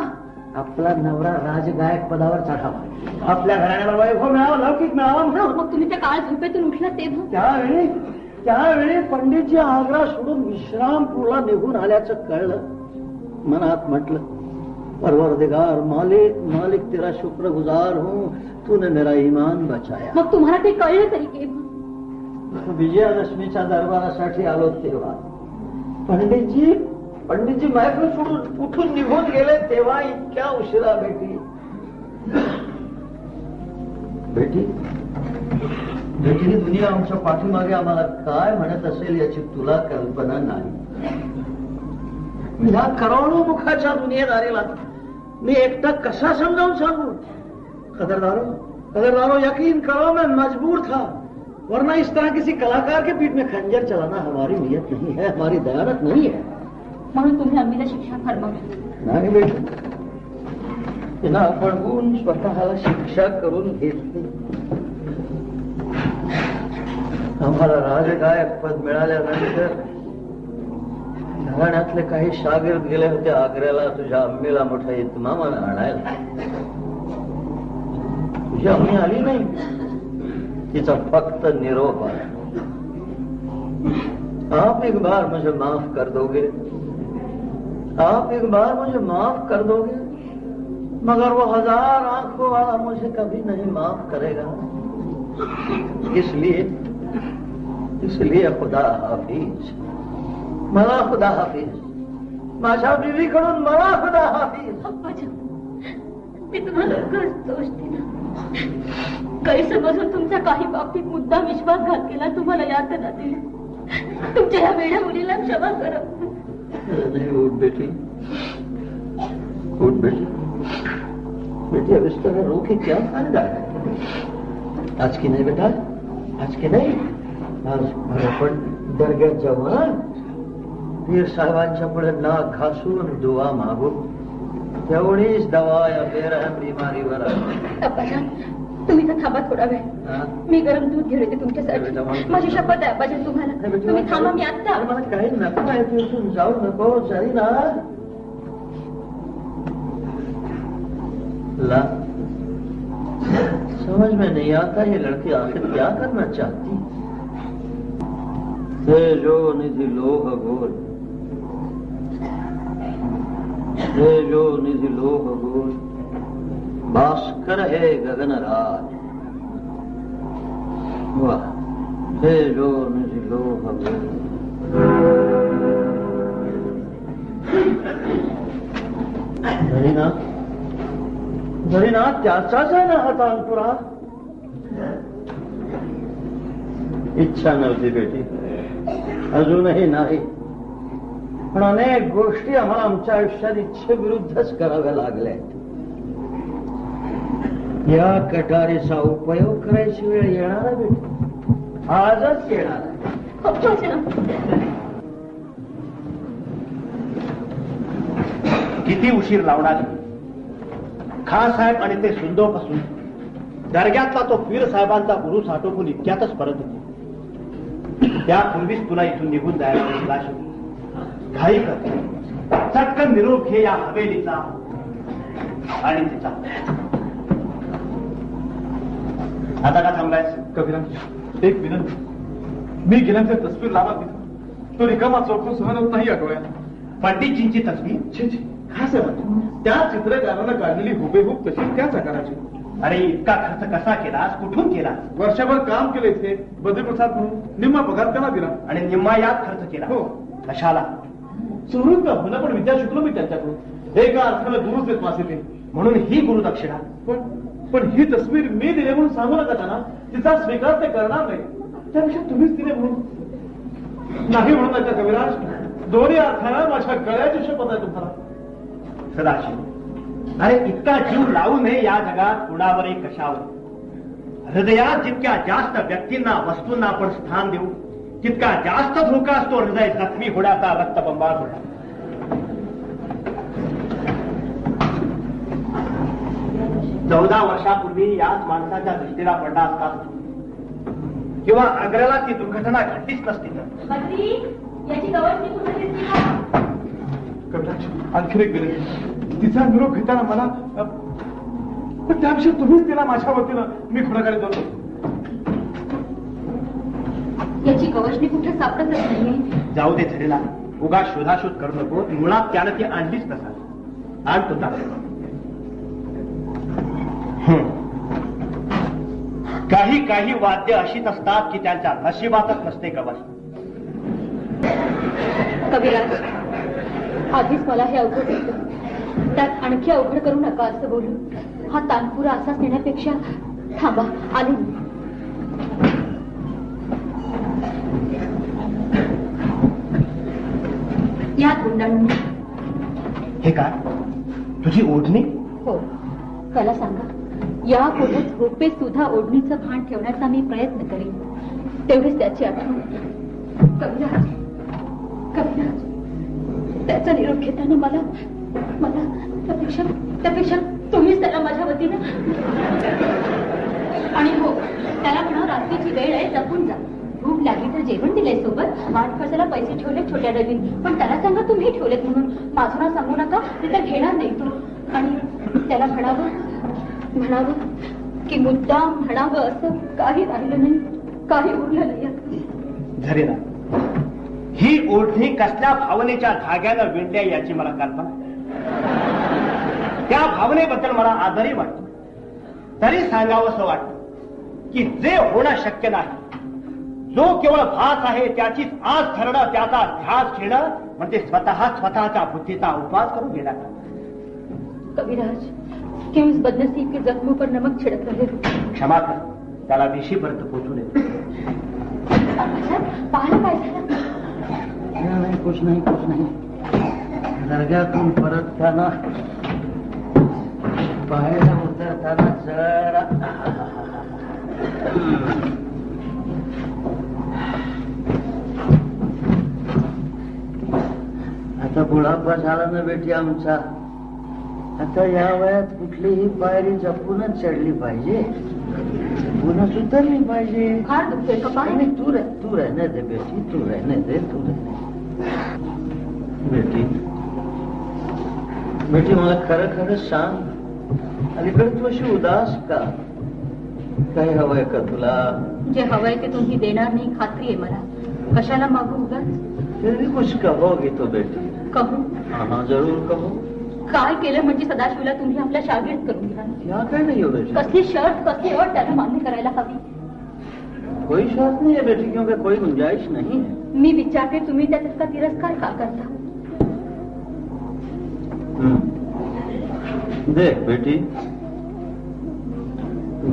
[SPEAKER 1] आपला नवरा राजगायक पदावर चढावा आपल्या घराण्याला वैभव मिळावं लौकिक मिळावं म्हणून.
[SPEAKER 3] मग तुम्ही त्या काळ झोपेतून उठला तेव्हा?
[SPEAKER 1] त्यावेळी पंडितजी आग्रा सोडून विश्रामपूरला निघून आल्याचं कळलं. मनात म्हटलं परवरदिगार मालिक तेरा शुक्रगुजार हूं तूने मेरा ईमान बचाया.
[SPEAKER 3] मग तुम्हाला ते कळलं तरी केव्हा?
[SPEAKER 1] विजयादशमीच्या दरबारासाठी आलो तेव्हा. पंडितजी महफिल सोडून उठून निघून गेले तेव्हा इतक्या उशिरा बेटी ही दुनिया आमच्या पाठीमागे आम्हाला काय म्हणत असेल याची तुला कल्पना नाही. ह्या करोडो मुखाच्या दुनियेत आलेला मी एकटा कसा समजावून सांगू. कदरदारो यकीन करो मैं मजबूर था वरना इस तरह किसी कलाकार के पीठ में खंजर चलाना हमारी नियत नहीं है हमारी दयानत नहीं है.
[SPEAKER 3] म्हणून तुम्ही अम्मीला शिक्षा फरमावली?
[SPEAKER 1] नाही बेटी तिनं आपण स्वतःला शिक्षा करून घेतली. आम्हाला राजगायक पद मिळाल्यानंतर घराण्यातले काही शागिर्द गेले होते आग्र्याला तुझ्या अम्मीला मोठ्या इतमामानं आणायला. तुझी अम्मी आली नाही. तिचा फक्त निरोप आला. आप एक बार मुझे माफ कर दोगे? आप एक बार मुझे माफ कर दोगे? मगर वो 1000 आंखों वाला मुझे कभी नहीं माफ करेगा. इसलिए खुदा हाफिज. मला खुदा हाफिज. माझ्या बीवीकडून मला खुदा हाफिज.
[SPEAKER 3] मी तुम्हाला दोष दिला. गैरसमजून तुमच्या काही बाबतीत मुद्दा विश्वासघात केला. तुम्हाला यातना दिली. तुमच्या या वेड्या मुलीला क्षमा करा.
[SPEAKER 1] नहीं बेटी उठ बेटी, बेटी अब इस तरह रो के क्या फायदा है? आज की नहीं बेटा, आज की नाही. आज आपण दर्ग्यात जाऊ. पीर साहेबांच्या पुढे नाक घासून दुवा मागू. तेवढीच दवा या बेरहम बिमारीवर आहे.
[SPEAKER 3] अप्पाजान, तुम्ही तर थांबा थोडा वेळ. मी गरम दूध घेऊन येते तुमच्यासाठी. माझी शपथ आहे अप्पाजान तुम्हाला. तुम्ही थांबा, मी आत्ता.
[SPEAKER 1] मला काही नको आहे, तू इथून जाऊ नको. सही ना ला, समझ में नहीं आता ये लड़की आखिर क्या करना चाहती. तेजो निधि लोह गोल, तेजो निधि लोह गोल, भास्कर है गगन राज. वाह, तेजो निधि लोह गोल. जरीना त्याचाच आहे ना हा तानपुरा. इच्छा नव्हती बेटी, अजूनही नाही. पण अनेक गोष्टी आम्हाला आमच्या आयुष्यात इच्छेविरुद्धच कराव्या लागल्या. या कटारीचा उपयोग करायची वेळ येणार आहे बेटी, आजच येणार आहे.
[SPEAKER 4] किती उशीर लावणार. खान साहेब आणि ते सुंदोपासून दर्ग्यातला तो पीर साहेबांचा गुरु आटोपून इतक्यातच परत होते. त्यापूर्वीच तुला इथून निघून जायला घाई कर. चटकन निरोप घे या हवेलीचा आणि तिचा. आता का थांबलायस?
[SPEAKER 6] कबीराज, एक विनंती. मी गेल्यानंतर तस्वीर लावा तिथं. तो रिकामा चौकून सहन नाही आठवड्यात.
[SPEAKER 4] पंडितजींची तस्वीर?
[SPEAKER 6] छे छे, खास आहे म्हणतो. त्या चित्रकारानं काढलेली हुबेहूब तशी त्याच आकाराची.
[SPEAKER 4] अरे इतका खर्च कसा केलास, कुठून केला?
[SPEAKER 6] वर्षभर काम केलं इथे बद्रीप्रसाद म्हणून. निम्मा पगार त्याला दिला
[SPEAKER 4] आणि निम्मा यात खर्च केला.
[SPEAKER 6] हो.
[SPEAKER 4] कशाला?
[SPEAKER 6] चोरून का होणं, पण विद्या शिकलो मी त्यांच्याकडून. एका अर्थानं गुरुच देत मासे ते.
[SPEAKER 4] म्हणून ही गुरुदक्षिणा.
[SPEAKER 6] पण ही तस्वीर मी दिली म्हणून सांगू नका त्यांना. तिचा स्वीकार ते करणार नाही. त्यापेक्षा तुम्हीच दिले म्हणून. नाही म्हणू नका कविराज. दोन्ही अर्थानं माझ्या गळ्याची शपथ आहे तुम्हाला.
[SPEAKER 4] सदाशिव, अरे इतका जीव लावू नये या जगात कुणावरही कशावर. हृदयात जितक्या जास्त व्यक्तींना वस्तूंना आपण स्थान देऊ तितका जास्त धोका असतो हृदय जखमी होण्याचा, रक्तबंबाळ होण्याचा. 14 वर्षापूर्वी याच माणसाच्या दृष्टीला पडला असता किंवा आग्र्याला ती दुर्घटना घडलीच नसती तर.
[SPEAKER 3] याची गवसणी कुठे दिसली का?
[SPEAKER 6] कविराज, आणखी एक विनंती. तिचा निरोप घेताना मला, पण त्यापेक्षा तुम्हीच तिला माझ्या वतीनं मी घोडागाडी जातो.
[SPEAKER 3] याची गवसणी कुठे सापडतच नाहीये.
[SPEAKER 4] जाऊ दे झरेला, उगा शोधाशोध करू नको. मुळात त्यानं ती आणलीच नसा. आण तुझा. काही काही वाद्य अशीच असतात की त्यांच्या नशिबातच नसते कवच.
[SPEAKER 3] कविराज, आधीच मला हे अवघड होतं. त्यात आणखी अवघड करू नका असं बोलू. हा तानपुरा असाच नेण्यापेक्षा थांबा, आले. या गुंडांनी.
[SPEAKER 4] हे काय, तुझी ओढणी?
[SPEAKER 3] हो, त्याला सांगा या पोटात झोपे सुद्धा ओढणीचं भान ठेवण्याचा मी प्रयत्न करीन. तेवढीच त्याची आठवण. कविराज, कविराज, त्याचा निरोप घेताना मला मला त्यापेक्षा तुम्हीच त्याला माझ्या वतीनं. आणि हो, त्याला म्हणा रात्रीची वेळ आहे, जपून जा. भूक लागली तर जेवण दिलंय सोबत. वाट खर्चाला पैसे ठेवले छोट्या डबीत, पण त्याला सांगा तुम्ही ठेवलेत म्हणून. माझं नाव सांगू नका, ते तर घेणार नाही तो. आणि त्याला म्हणावं की मुद्दाम म्हणावं असं काही राहिलं नाही, काही उरलं नाही.
[SPEAKER 4] झरेला, ही ओढणी कसल्या भावनेच्या धाग्यानं विणल्या याची मला कल्पना. त्या भावनेबद्दल मला आदरही वाटतो. तरी सांगावंसं वाटतं की जे होणं शक्य नाही, जो केवळ भास आहे त्याचीच आस ठरणं, त्याचा ध्यास घेणं म्हणजे स्वतःच्या बुद्धीचा उपवास करून घेण्यात.
[SPEAKER 3] कविराज, क्यों इस बदनसीब के जख्मों पर नमक छिड़क रहे हो?
[SPEAKER 4] क्षमा कर, त्याला विशीपर्यंत पोहोचू नये.
[SPEAKER 3] पाहायला काय झालं?
[SPEAKER 1] नाही, कुछ नाही. दर्ग्यातून परत त्यानं जाताना जरा आता बुढापा झाला ना बेटी आमचा. आता या वयात कुठलीही पायरी जपूनच चढली पाहिजे, पुन्हा उतरली पाहिजे.
[SPEAKER 3] फार दुखतोय का पाय?
[SPEAKER 1] आणि तू रहने दे बेटी, तू रहने दे, तू रहने बेटी. बेटी मला खरं खरं सांग, अलीकडे तू अशी उदास का? काही हवंय का तुला?
[SPEAKER 3] जे हवंय ते तुम्ही देणार नाही खात्री आहे मला. कशाला मागू उगाच?
[SPEAKER 1] फिर भी कुछ कहोगी तो बेटी.
[SPEAKER 3] कहू?
[SPEAKER 1] हाँ जरूर कहो.
[SPEAKER 3] काय केलं म्हणजे सदाशिवला तुम्ही आपल्या शागिर्द करून घ्या?
[SPEAKER 1] या काय नाही हो बेटी.
[SPEAKER 3] कसली शर्त कसली अट त्याला मान्य करायला हवी?
[SPEAKER 1] कोई शर्त नहीं है बेटी, क्योंकि कोई गुंजाइश नहीं है.
[SPEAKER 3] मी विचारते तुम्ही त्याचा तिरस्कार का करता?
[SPEAKER 1] देख बेटी,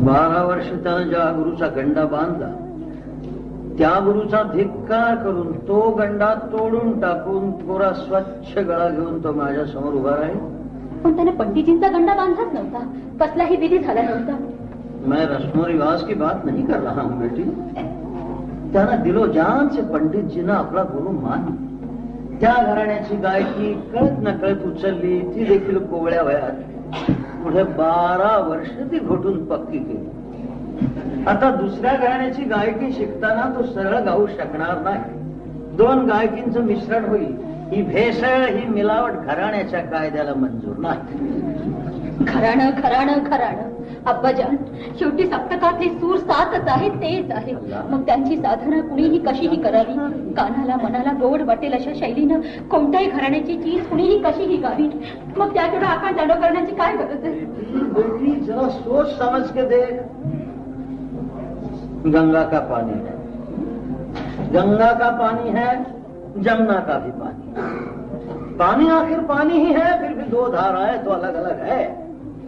[SPEAKER 1] 12 वर्ष त्यानं ज्या गुरुचा गंडा बांधला त्या गुरुचा धिक्कार करून तो गंडा तोडून टाकून कोरा स्वच्छ गळा घेऊन तो माझ्या समोर उभा राहील.
[SPEAKER 3] पण त्याने पंडितजींचा गंडा बांधलाच नव्हता, कसलाही विधी झाला नव्हता.
[SPEAKER 1] मैं रस्मो रिवाज की बात नहीं कर रहा हूं बेटी. त्यानं दिलोजान से पंडित जीना आपला गुरु मान त्या घराण्याची गायकी कळत न कळत उचलली, ती देखील कोवळ्या वयात. पुढे 12 वर्ष ती घोटून पक्की केली. आता दुसऱ्या घराण्याची गायकी शिकताना तो सरळ गाऊ शकणार नाही. 2 गायकींचं मिश्रण होईल. ही भेसळ, ही मिलावट घराण्याच्या कायद्याला मंजूर नाही.
[SPEAKER 3] घराणं अब्बाजान, शेवटी सप्तकातले सूर 7च आहेत, तेच आहे. मग त्यांची साधना कुणीही कशीही करावी, कानाला मनाला गोड वाटेल अशा शैलीनं कोणत्याही घराण्याची चीज कुणीही कशीही गावी. मग त्याकडे आकार दांडो करण्याची काय गरज आहे?
[SPEAKER 1] बेटी जरा सोच समझ के देख. गंगा का पानी है, गंगा का पानी है, जमुना का भी पानी. पानी आखिर पानी ही है, फिर भी 2 धाराएं तो अलग अलग है.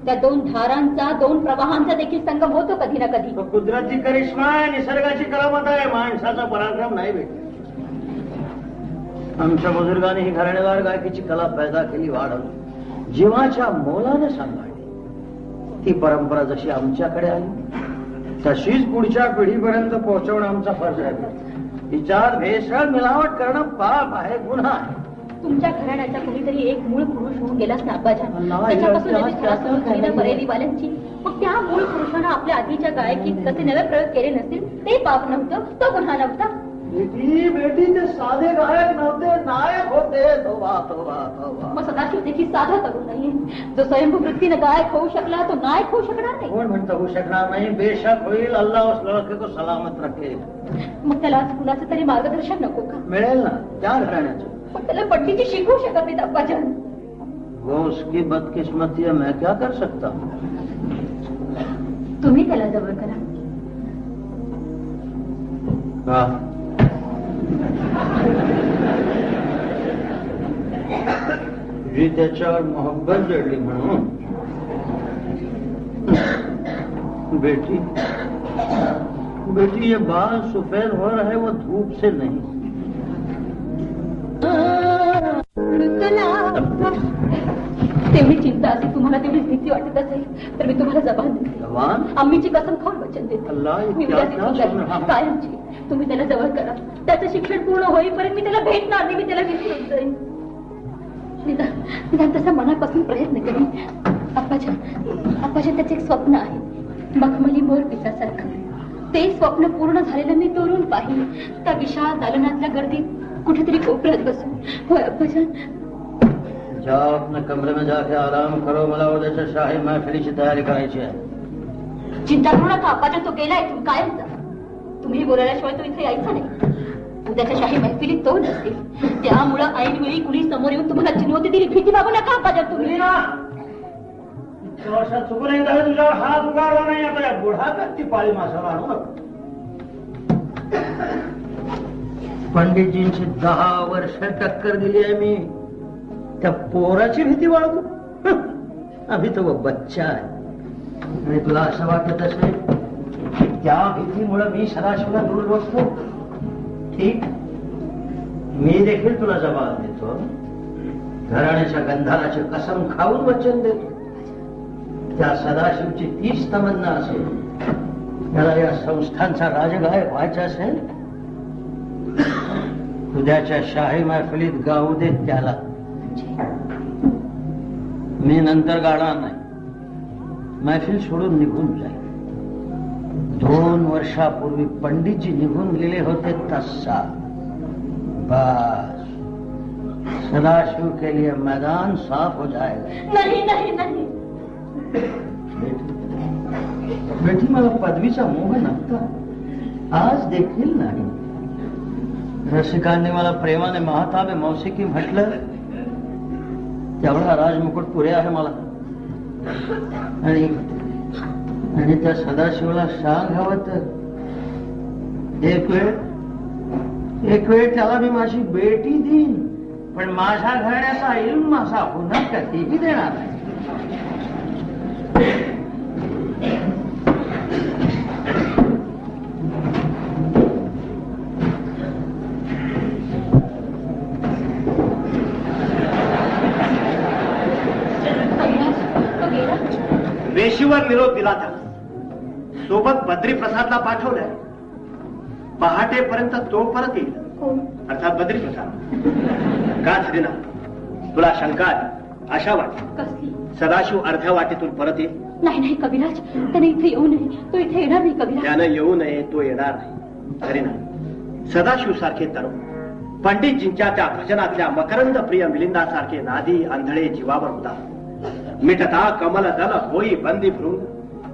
[SPEAKER 3] त्या 2 धारांचा 2 प्रवाहांचा देखील संगम होतो कधी ना कधी.
[SPEAKER 1] तो कुदरती करिश्मा आहे, निसर्गाची करामत आहे, माणसाचा पराक्रम नाही बेटी. आमच्या बुजुर्गांनी ही घराणेदार गायकीची कला पैदा केली, वाढवली, जीवाच्या मोलाने सांभाळली. ती परंपरा जशी आमच्याकडे आली तशीच पुढच्या पिढीपर्यंत पोहोचवणं आमचा फर्ज आहे. तिच्यात भेसळ मिलावट करणं पाप आहे, गुन्हा आहे.
[SPEAKER 3] तुमच्या घराण्याचा कुणीतरी एक मूळ पुरुष होऊन गेलाच ना अब्बाजान.
[SPEAKER 1] अल्लाह,
[SPEAKER 3] त्याच्यापासून
[SPEAKER 1] अल्लाह,
[SPEAKER 3] ज्याची सुरुवात सुरू झाली ना बरेलीवाल्यांची, मग त्या मूळ पुरुषानं आपल्या आधीच्या गायकीत कसे नवे प्रयोग केले नसतील ते पाप नव्हतं, तो गुन्हा नव्हता.
[SPEAKER 1] बेटी ते साधे गायक नव्हते, नायक होते. तोबा.
[SPEAKER 3] मग सदाशिव देखील साधा तरुण नाहीये. जो स्वयंभू वृत्तीनं गायक होऊ शकला तो नायक होऊ शकणार नाही.
[SPEAKER 1] कोण म्हणतं होऊ शकणार नाही? बेशक होईल. अल्लाह उस लड़के को सलामत रखेल.
[SPEAKER 3] मग त्याला आज कुणाचं तरी मार्गदर्शन नको का?
[SPEAKER 1] मिळेल ना त्या घराण्याचं.
[SPEAKER 3] पण त्याला पंडितजी शिकवू शकत नाहीत अब्बाजान.
[SPEAKER 1] वो उसकी बदकिस्मती है, मैं क्या कर सकता हूँ.
[SPEAKER 3] तुम्ही त्याला जवळ करा.
[SPEAKER 1] जी त्याच्यावर मोहब्बत जडली म्हणून. बेटी ये बाल सफेद हो रहे वो धूप से नहीं.
[SPEAKER 3] तेवढी चिंता असेल तुम्हाला, तेवढी भीती वाटत असेल तर मी तुम्हाला जबान देते.
[SPEAKER 1] जबान?
[SPEAKER 3] आम्हीची कसम खाऊन वचन देते.
[SPEAKER 1] अल्लाह,
[SPEAKER 3] मी
[SPEAKER 1] क्या
[SPEAKER 3] उद्या
[SPEAKER 1] क्या
[SPEAKER 3] तिथून
[SPEAKER 1] सुन रहा
[SPEAKER 3] जाईन.
[SPEAKER 1] हूं.
[SPEAKER 3] कायमची तुम्ही त्याला जवळ करा. त्याचं शिक्षण पूर्ण होईपर्यंत मी त्याला भेटणार नाही, मी त्याला विसरून जाईन. निदान तसा मनापासून प्रयत्न करेन. अप्पाच्या त्याचे एक स्वप्न आहे, मखमली मोर पिसासारखं. ते स्वप्न पूर्ण झालेलं मी तोरून पाहिन त्या विशाल दालनातल्या गर्दीत कुठेतरी कोपऱ्यात बसून. होय अप्पाजान.
[SPEAKER 1] जाओ अपने कमरे में जाके आराम करो. मला उद्याच्या शाही महफिलीची तयारी करायची आहे.
[SPEAKER 3] चिंता करू नका अप्पाजान, तो गेलाय. तुम्ही कायम जा. तुम्ही बोलायल्याशिवाय तो इथे यायचा नाही. उद्याच्या शाही मैफिलीत तो नसतील, त्यामुळं ऐनवेळी कुणी समोर येऊन तुम्हाला चिन्होती दिली भीती बाबू नका अप्पाजान. तुम्ही
[SPEAKER 1] वर्षात चुकून एकदा तुझ्यावर हात उगारला नाही. आता या बुढाप्यात ती पाळी माशाला आणू नका. पंडितजींची 10 वर्ष टक्कर दिली आहे मी. त्या पोराची भीती बाळगू? अभि तो वो बच्चा आहे. आणि तुला असं वाटत असेल त्या भीतीमुळे मी सदाशिवला दूर बसतो? ठीक, मी देखील तुला जबाब देतो. घराण्याच्या गंधाराची कसम खाऊन वचन देतो.
[SPEAKER 7] त्या सदाशिवची तीच तमन्ना असेल, त्याला या संस्थांचा राजगायक व्हायचा असेल, उद्याच्या शाही मैफिलीत गाऊ देत त्याला. मी नंतर गाणार नाही, मैफिल सोडून निघून जाईल. 2 वर्षापूर्वी पंडितजी निघून गेले होते तसा. बस सदाशिव के लिए मैदान साफ हो जाएगा.
[SPEAKER 3] नहीं नहीं नहीं.
[SPEAKER 7] बेटी, मला पदवीचा मोह नव्हता, आज देखील नाही. रसिकांनी मला प्रेमाने महाताबे मौसिकी म्हटलं, तेवढा राजमुकुट पुरे आहे मला. आणि त्या सदाशिवला सांगावं तर एक वेळ त्याला मी माझी बेटी देईन, पण माझ्या घराण्याचा इल्म असा पुन्हा कधीही देणार नाही.
[SPEAKER 4] वेशीवर निरोप दिला त्याला, सोबत बद्री प्रसादला पाठवलंय. पहाटेपर्यंत तो परत येईल. अर्थात बद्री प्रसाद. का झाली ना, तुला शंका आली, आशा वाटली?
[SPEAKER 3] कसली?
[SPEAKER 4] सदाशिव अर्ध्या वाटेतून परत येईल.
[SPEAKER 3] नाही नाही कविराज, त्याने इथे येऊ नये. तो इथे येणार नाही कविराज.
[SPEAKER 4] त्यानं येऊ नये, तो येणार नाही. खरे ना, सदाशिव सारखे तरुण, पंडितजींच्या त्या भजनातल्या मकरंद प्रिय मिलिंदासारखे नादी आंधळे जीवावर होता. मिटता कमल दल होई बंदी भृंग,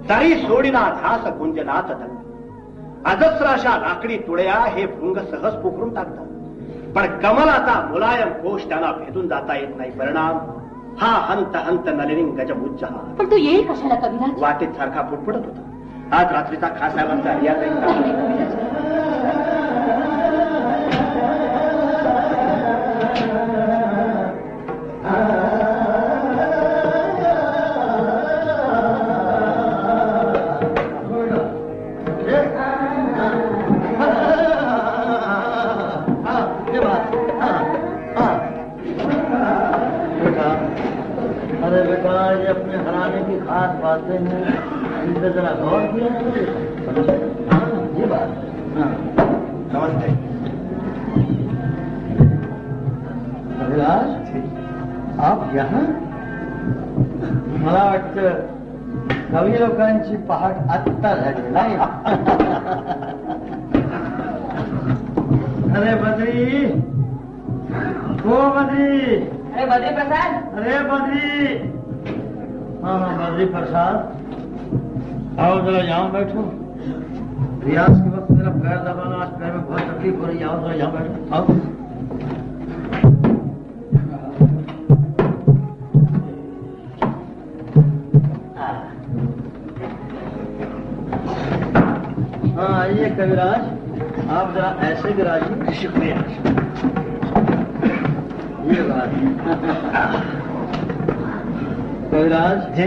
[SPEAKER 4] तरी सोडिना ध्यास गुंजनाथ दल. अजस्र अशा लाकडी तुळया हे भृंग सहज पोखरून टाकतात, पण कमलाचा मुलायम कोश त्यांना भेदून जाता येत नाही. परिणाम हा हंत हंत नलिनी गजमुच्च.
[SPEAKER 3] पण तो येईल कशाला कविराज?
[SPEAKER 4] वाटेत सारखा पुटपुटत होता. आज रात्रीचा खासाहेबांचा रियाज
[SPEAKER 7] अपने हराने की खास बातें हैं, इन पर जरा गौर किया ये बात.
[SPEAKER 4] नमस्ते.
[SPEAKER 7] अभिलाष, आप यहाँ? मला वाटतं कवी लोकांची पहाट आत्ता झाली नाही. अरे बद्री, हो बद्री.
[SPEAKER 2] अरे बद्री प्रसाद.
[SPEAKER 7] अरे बद्री. हाँ बद्री प्रसाद, आओ जरा यहाँ बैठो. रियाज के वक्त मेरा पैर दबाना, आज पैर में बहुत तकलीफ हो रही है. आओ जरा यहाँ बैठो. आओ. हाँ आइए कविराज, आप जरा ऐसे गिराइए.
[SPEAKER 4] शुक्रिया.
[SPEAKER 7] ये बात कविराज
[SPEAKER 4] जी,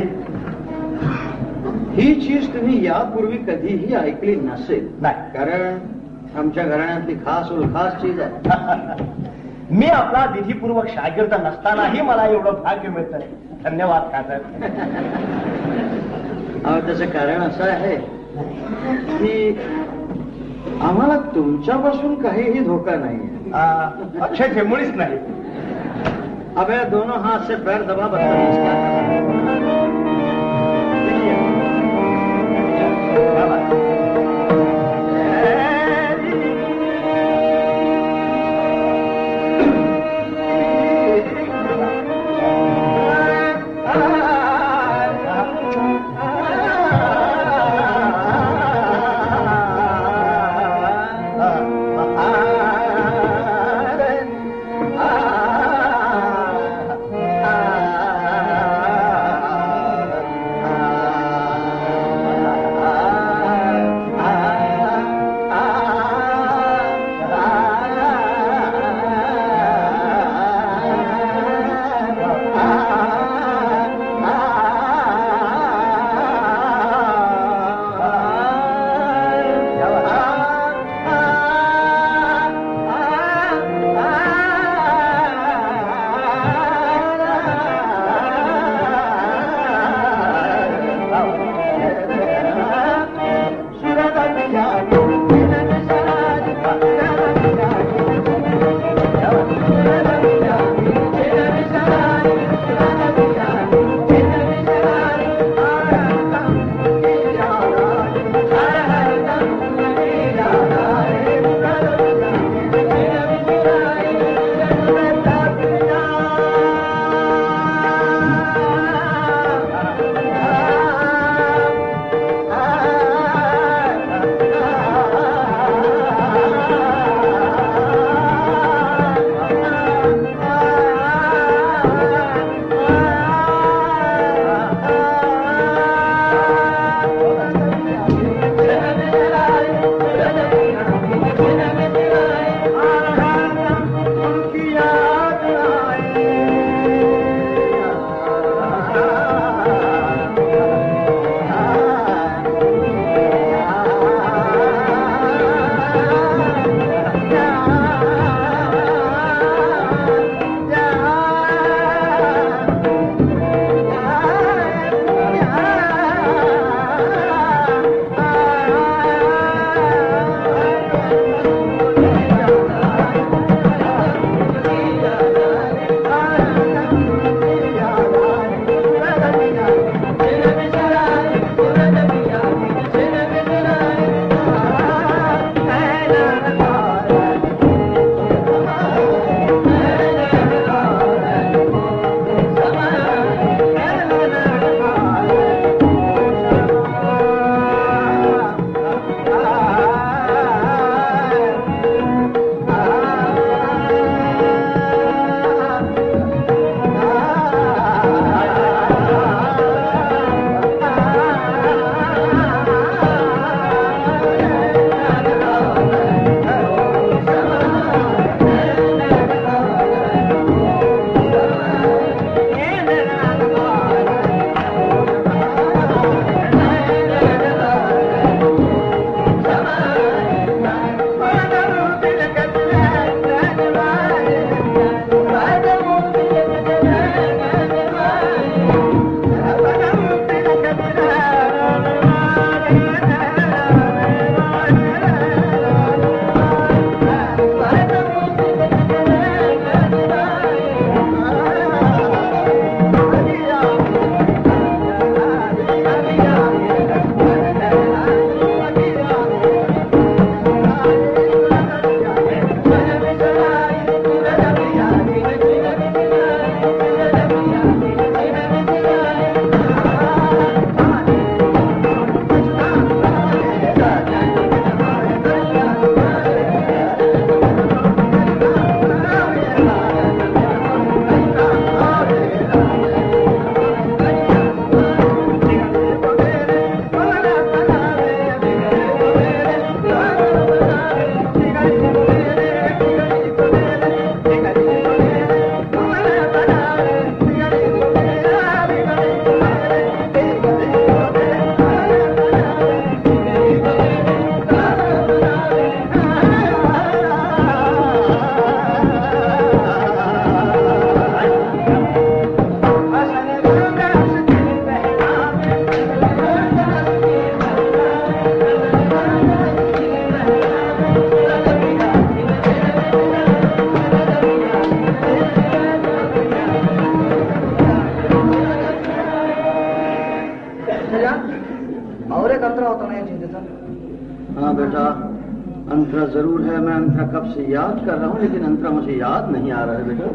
[SPEAKER 7] ही चीज तुम्ही यापूर्वी कधीही ऐकली नसेल.
[SPEAKER 4] नाही.
[SPEAKER 7] कारण आमच्या घराण्यातली खास उलखास चीज आहे.
[SPEAKER 4] मी आपला विधीपूर्वक शागिर्द नसतानाही मला एवढं भाग्य मिळतं. धन्यवाद खासदार.
[SPEAKER 7] अहो त्याचं कारण असं आहे की आम्हाला तुमच्यापासून काहीही धोका नाही.
[SPEAKER 4] अच्छा, मुळीच नाही.
[SPEAKER 7] अब ये दोनों हाथ से पैर दबा बदतमीज क्या कर रहे
[SPEAKER 1] और एक अंतरा होता नहीं चिंतित।
[SPEAKER 7] हाँ बेटा, अंतरा जरूर है। मैं अंतरा कब से याद कर रहा हूँ, लेकिन अंतरा मुझे याद नहीं आ रहा है बेटा।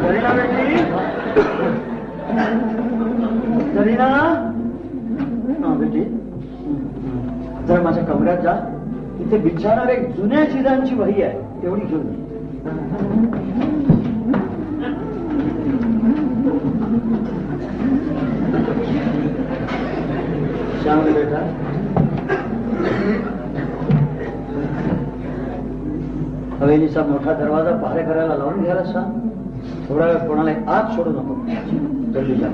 [SPEAKER 7] करीना बेटी, करीना। हाँ बेटी, जरा माझ्या कमऱ्यात जा. तिथे बिछाणार एक जुन्या चिरांची वही आहे, तेवढी घेऊन ये. श्याम बेटा, हवेलीचा मोठा दरवाजा पहारे करायला लावून घ्यायला सांग. थोडा वेळ कोणाला आत सोडू नको. जल्दी जा.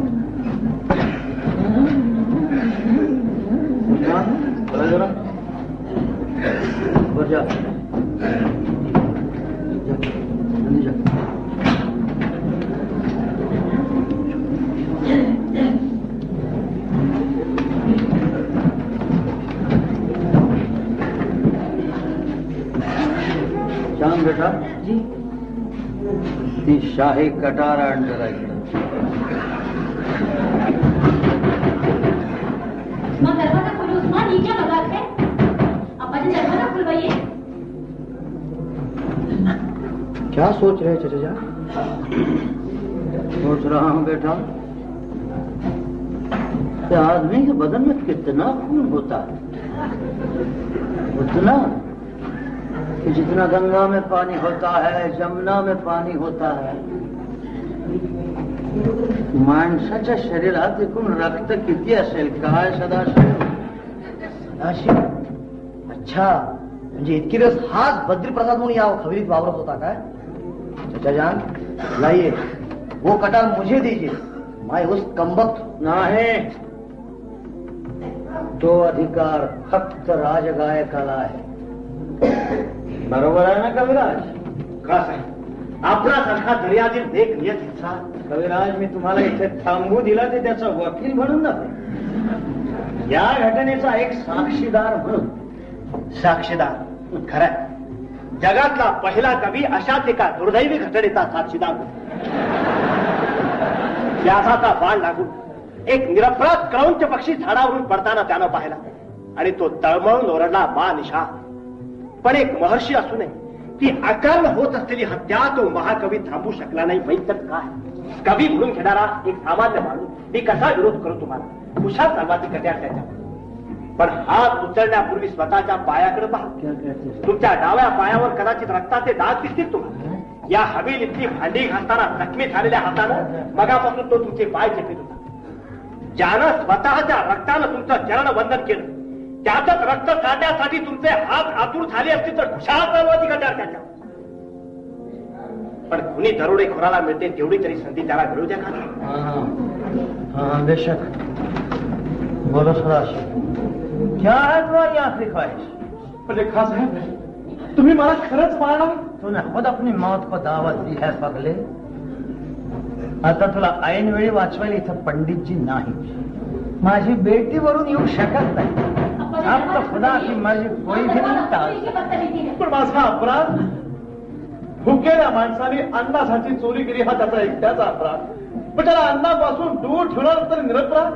[SPEAKER 7] जरा वर जा. जल्दी जा. श्याम बेटा जी, ती शाही कटार आण जरा इकडं.
[SPEAKER 3] दरवाजा खोलो उस्मान, ये क्या मजाक है? अब्बा जी दरवाजा खुलवाइए.
[SPEAKER 1] क्या सोच रहे चचा?
[SPEAKER 7] सोच रहा हूं बेटा, कि आदमी के बदन में कितना खून होता है, उतना कि जितना गंगा में पानी होता है, जमुना में पानी होता है, माणसाच्या शरीरात एकूण रक्त किती असेल काय सदाशिव?
[SPEAKER 1] सदाशिव? अच्छा, म्हणजे इतके दिवस हाच बद्री प्रसाद म्हणून या हवेलीत वावरत होता काय? चचा जान, लाइए वो कटार मुझे दीजिए. मैं उस कमबख्त
[SPEAKER 7] नाही, तो अधिकार फक्त राजगायकाला आहे. बरोबर आहे ना कविराज?
[SPEAKER 4] का साहेब, आपणासारखा दर्यादिल देख नियतीचा.
[SPEAKER 7] कविराज, मी तुम्हाला इथे थांबू दिला ते त्याचा वकील म्हणून नव्हे, या घटनेचा एक साक्षीदार म्हणून.
[SPEAKER 4] साक्षीदार? खरंय, जगातला पहिला कवी अशाच एका दुर्दैवी घटनेचा साक्षीदार होता. व्यासाचा बाण लागून एक निरपराध क्रौंच पक्षी झाडावरून पडताना त्यानं पाहिला आणि तो तळमळून ओरडला, मा निशा. पण एक महर्षी असू नये ती अकारण होत असलेली हत्या तो महाकवी थांबू शकला नाही. माहीत तर काय, कवी म्हणून घेणारा एक सामान्य माणूस मी कसा विरोध करू तुम्हाला? कुशाल चालवाची कट्यार त्याच्या. पण हात उचलण्यापूर्वी स्वतःच्या पायाकडे पहा. तुमच्या डाव्या पायावर कदाचित रक्ताचे डाग दिसतील तुम्हाला. या हवेलीतली भांडी घासताना जखमी झालेल्या हातानं मगापासून तो तुमचे पाय चेपीत होता. ज्यानं स्वतःच्या रक्तानं तुमचं चरणवंदन केलं, त्याचंच रक्त काढण्यासाठी तुमचे हात आतुर झाले असतील तर कुशाल चालवाची कट्यार त्याच्या. पण कुणी दरोडेखोराला मिळते तेवढी तरी संधी त्याला मिळू द्या का?
[SPEAKER 7] हाँ बेशक. बोलो सदाशिव, क्या है तुम्हारी आखिरी ख्वाहिश?
[SPEAKER 6] म्हणजे खा साहेब, तुम्ही मला खरंच मारणार?
[SPEAKER 7] तूने खुद अपनी मौत को दावत दी है पगले. आता तुला ऐन वेळी वाचवायला इथं पंडितजी नाही. माझी बेटी वरून येऊ शकत नाही. अब तो खुदा की मर्जी कोई भी नहीं टाल सकता.
[SPEAKER 6] पण माझा अपराध, भुकेल्या माणसाने अन्नासाठी चोरी केली हा त्याचा एकट्याचा अपराध. पण त्याला अन्नापासून दूर ठेवणार तर निरपराध.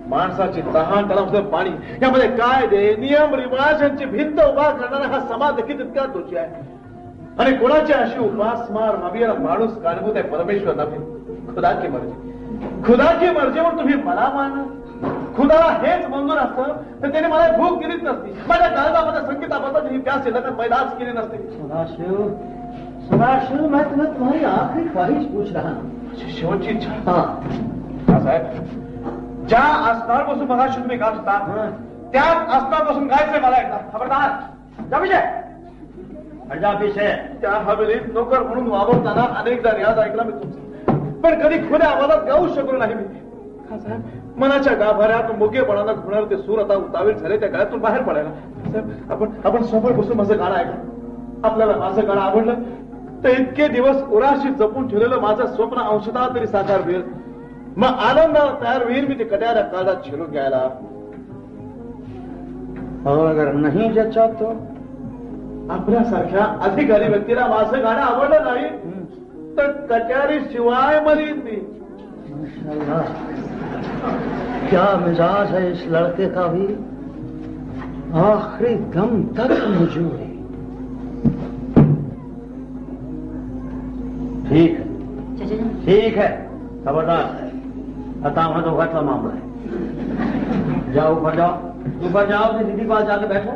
[SPEAKER 6] माणसाची तहान, त्याला पाणी, यामध्ये कायदे नियम रिवाज यांची भिंत उभा करणारा हा समाज देखील तितका दोषी आहे. आणि कोणाची अशी उपासमार व्हावी याला माणूस कारणीभूत आहे, परमेश्वर नव्हे. खुदा की मर्जी, खुदा की मर्जीवर तुम्ही मला मानणार? खुदाला हेच मंजूर असतं तर त्याने मला भूक दिलीच नसती. माझ्या काळजामध्ये संगीताबद्दल ही प्यास येणार पैदाच केली नसते.
[SPEAKER 7] सदाशिव, सदाशिव, मैं तुम्हें तुम्हारी आखिरी ख्वाहिश पूछ रहा हूँ.
[SPEAKER 6] शेवटची इच्छा?
[SPEAKER 7] हाँ
[SPEAKER 6] साहेब, ज्या आसनापासून मगाशी तुम्ही गात होता त्याच आसनापासून गायचंय मला एकदा. खबरदार, जा विषय. त्या हवेलीत नोकर म्हणून वावरताना अनेकदा रियाज ऐकला मी तुमचा, पण कधी खुल्या आवाजात गाऊ शकलो नाही मी. साहेब, मनाच्या गाभाऱ्यात मोकेपणानं घुमणार ते सूर आता उतावील झाले त्या गाळ्यातून बाहेर पडायला. साहेब, आपण समोर बसून माझं गाणं ऐकलं. आपल्याला माझं गाणं आवडलं तर इतके दिवस उराशी जपून ठेवलेलं माझं स्वप्न अंशतः तरी साकार होईल. मग आनंदाला तयार होईल मी ते कट्याऱ्या काळात झेलून घ्यायला.
[SPEAKER 7] और अगर नहीं जचा तो?
[SPEAKER 6] आपल्यासारख्या अधिकारी व्यक्तीला माझं गाणं आवडलं नाही तर कट्यारी शिवाय मरीन मी.
[SPEAKER 7] माशाल्लाह, क्या मिजाज है इस लड़के का भी, आखिरी दम तक मौजूद है। ठीक है,
[SPEAKER 2] चाचा जी
[SPEAKER 7] ठीक है, खबरदार हताम तो घटला मामला है। जाओ ऊपर जाओ, ऊपर जाओ, अपनी दीदी के पास जाके बैठो,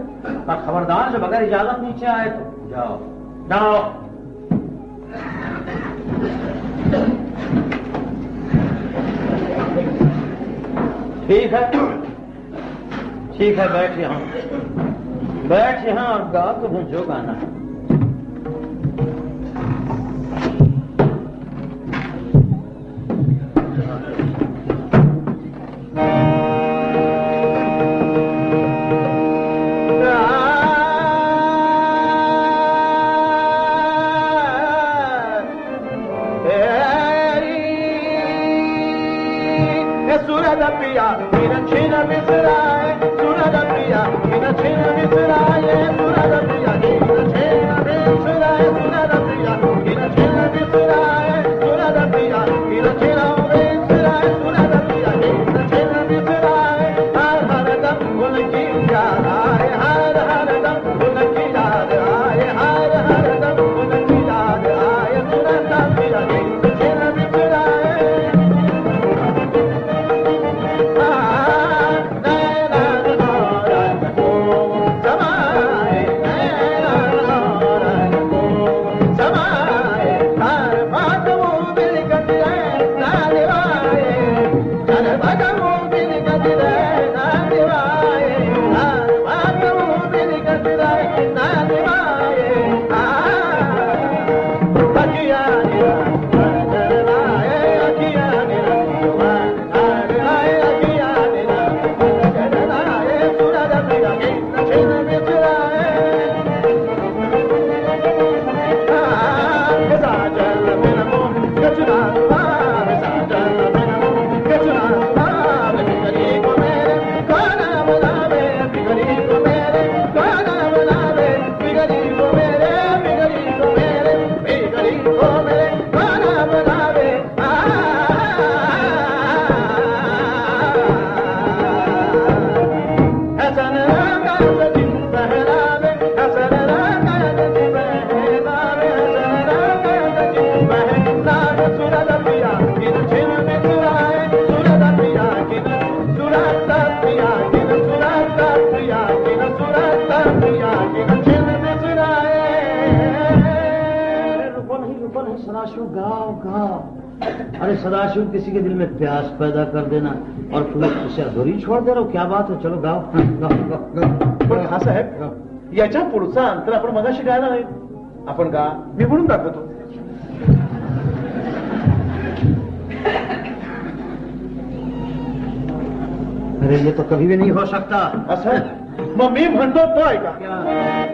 [SPEAKER 7] और खबरदार से बगैर इजाजत नीचे आए तो जाओ जाओ। ठीक है, ठीक है, बैठ यहाँ, बैठ यहाँ और गा तुम्हें जो गाना है। सदाशिव गाओ गाओ। अरे सदाशिव किसी के दिल में प्यास पैदा कर देना और तुम्हें उसे अधूरी छोड़ दे रहा हो, क्या बात है, चलो गाओ गाओ गाओ।
[SPEAKER 6] पण हा साहेब, याच्या पुढचा अंतर आपण मगाशी गायला नाही, आपण गा, मी म्हणून दाखवतो.
[SPEAKER 7] अरे ये तो कभी भी नहीं हो सकता.
[SPEAKER 6] असं मग मी म्हणतो तो ऐका.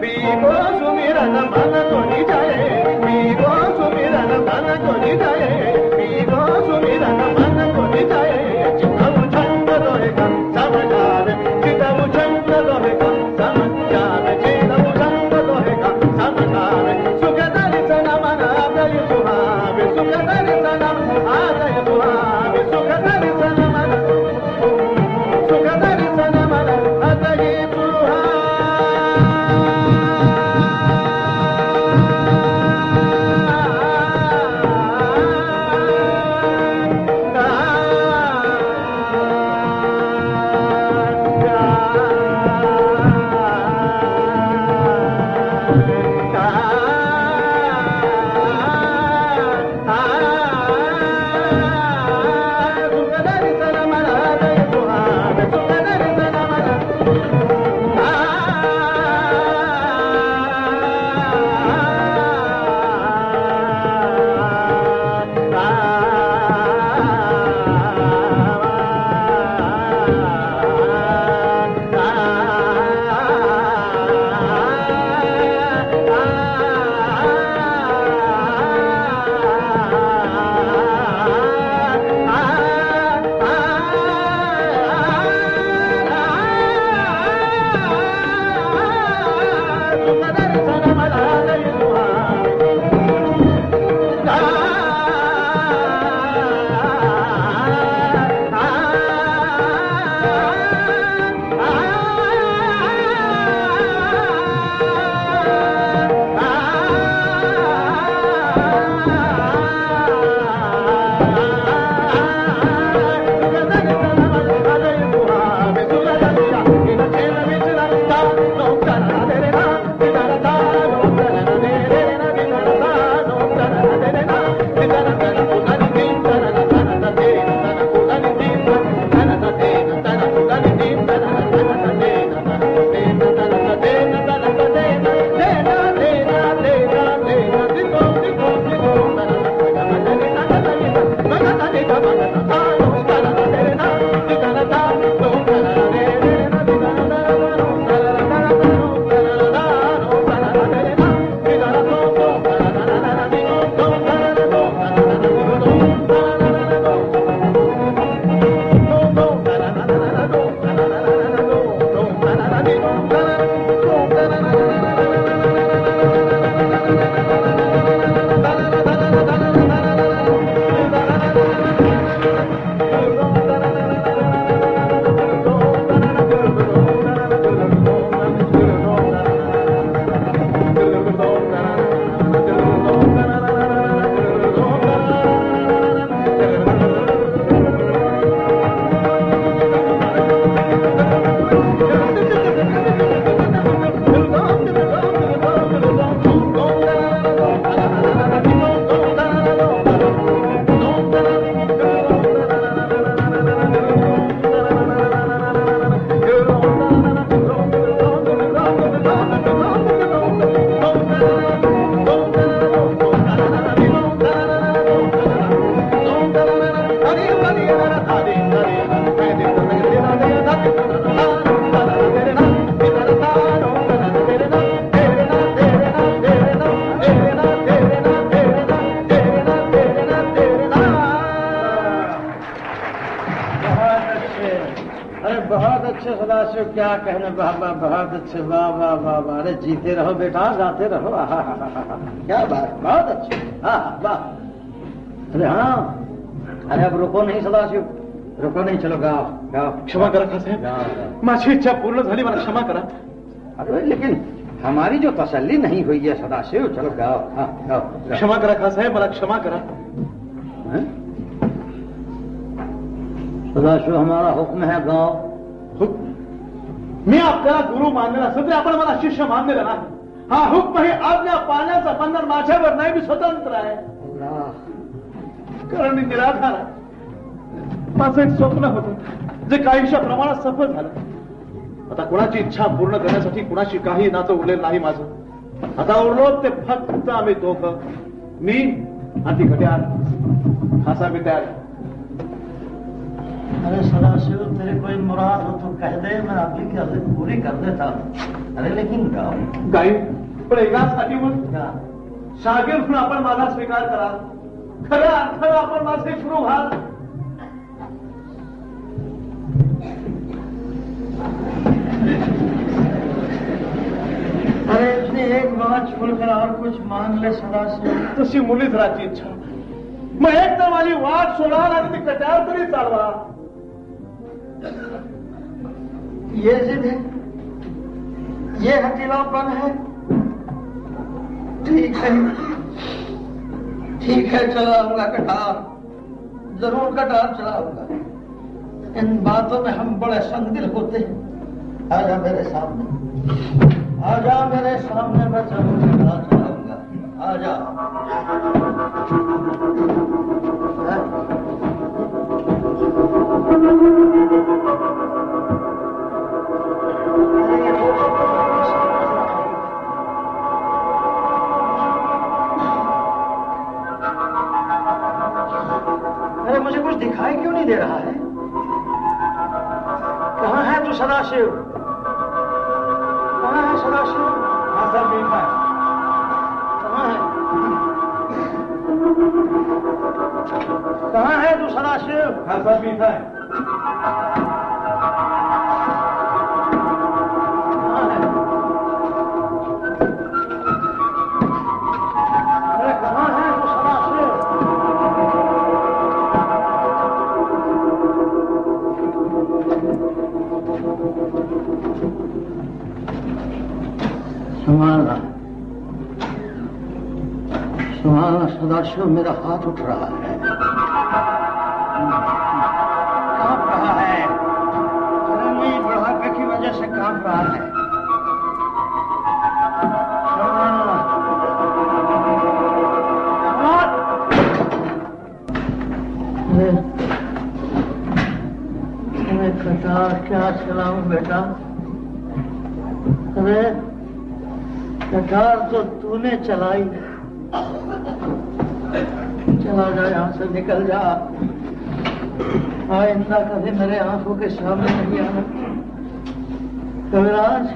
[SPEAKER 6] पीगो सुमिरन मन कोणी जाये, पीगो सुमिरन मन कोणी जाये, पीगो सुमिरन मन कोणी जाये. चितऊ छंद दोहे का समजावे, चितऊ छंद दोहे का समजावे, चितऊ छंद दोहे का समजावे. सुख दर्शन मन आदय सुहावे, सुख दर्शन आदय सुहावे, सुख दर्शन मन, सुख दर्शन मन आदय सुहावे.
[SPEAKER 7] अच्छे, अरे बहुत अच्छे सदाशिव, क्या कहने बाबा, बहुत अच्छे, वाह वाह वाह वाह, अरे जीते रहो बेटा, गाते रहो, क्या बात, बहुत अच्छे, हाँ वाह। अरे हाँ, अरे अब रुको नहीं सदाशिव, रुको नहीं, चलो गाओ गाओ।
[SPEAKER 6] क्षमा करा खासाहेब, माझी इच्छा पूर्ण झाली, मला क्षमा करा.
[SPEAKER 7] अरे लेकिन हमारी जो तसल्ली नहीं हुई है सदाशिव, चलो गाओ, हाँ गाओ, गाओ।
[SPEAKER 6] क्षमा करा खासाहेब, मला क्षमा करा.
[SPEAKER 7] सदाशिव हमारा हुक्म है, गाओ.
[SPEAKER 6] मी आपल्याला गुरु मानलेला असेल तरी आपण मला शिष्य मानलेला नाही. हा हुक्म हे आज्ञा पाळण्याचं बंधन माझ्यावर नाही, मी स्वतंत्र आहे, कारण मी निराधार आहे. माझं एक स्वप्न होतं जे काहीशा प्रमाणात सफल झालं. आता कुणाची इच्छा पूर्ण करण्यासाठी कुणाशी काही नातं उरलेलं नाही माझं. आता उरलो ते फक्त आम्ही दोघं, मी आणि ती घड्याळ. खासा मी तयार.
[SPEAKER 7] अरे सदाशिव, तेरी कोई मुराद हो तो कह दे, मैं आपकी की अर्ज पूरी कर देता. अरे लेकिन गाओ.
[SPEAKER 6] गाई पण एकासाठी मग शागीर म्हणून आपण माझा स्वीकार कराल, खऱ्या अर्थानं आपण माझे गुरु व्हाल.
[SPEAKER 7] अरे इसने एक बात छोड़कर और कुछ मांग ले सदाशिव.
[SPEAKER 6] तशी मुलीच राहायची इच्छा. मग एक तर माझी वाट सोडाल आणि ती कट्यार तरी चालवा.
[SPEAKER 7] ये जिद है, ये हटीलापन है. ठीक है, ठीक है, चलाऊंगा कटार, जरूर कटार चलाऊंगा. इन बातों में हम बड़े संदिल होते हैं. आजा मेरे सामने, आजा मेरे सामने, मैं जरूर कटार चलाऊंगा. आजा. अरे मुझे कुछ दिखाई क्यों नहीं दे रहा है? कहाँ है तू सदाशिव? कहाँ है सदाशिव?
[SPEAKER 6] हाँ सर, मी है.
[SPEAKER 7] कहाँ है? कहाँ है तू सदाशिव?
[SPEAKER 6] हाँ सर, मी है.
[SPEAKER 7] कहाँ है? अरे कहाँ है तू सदाशिव? संभालना, संभालना सदाशिव, मेरा हाथ उठ रहा है, कांप रहा है. अरे नहीं, बुढ़ापे की वजह से कांप रहा है. संभालना. अरे कटार क्या चलाऊं बेटा? अरे कटार तो तूने चलाई. चला जा, यहां से निकल जा. आइंदा कभी मेरे आंखों के सामने नहीं आना. कविराज,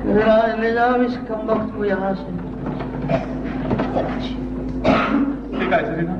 [SPEAKER 7] कविराज, ले जाओ इस कमबख्त को यहां से.
[SPEAKER 6] ठीक आहे सरीना.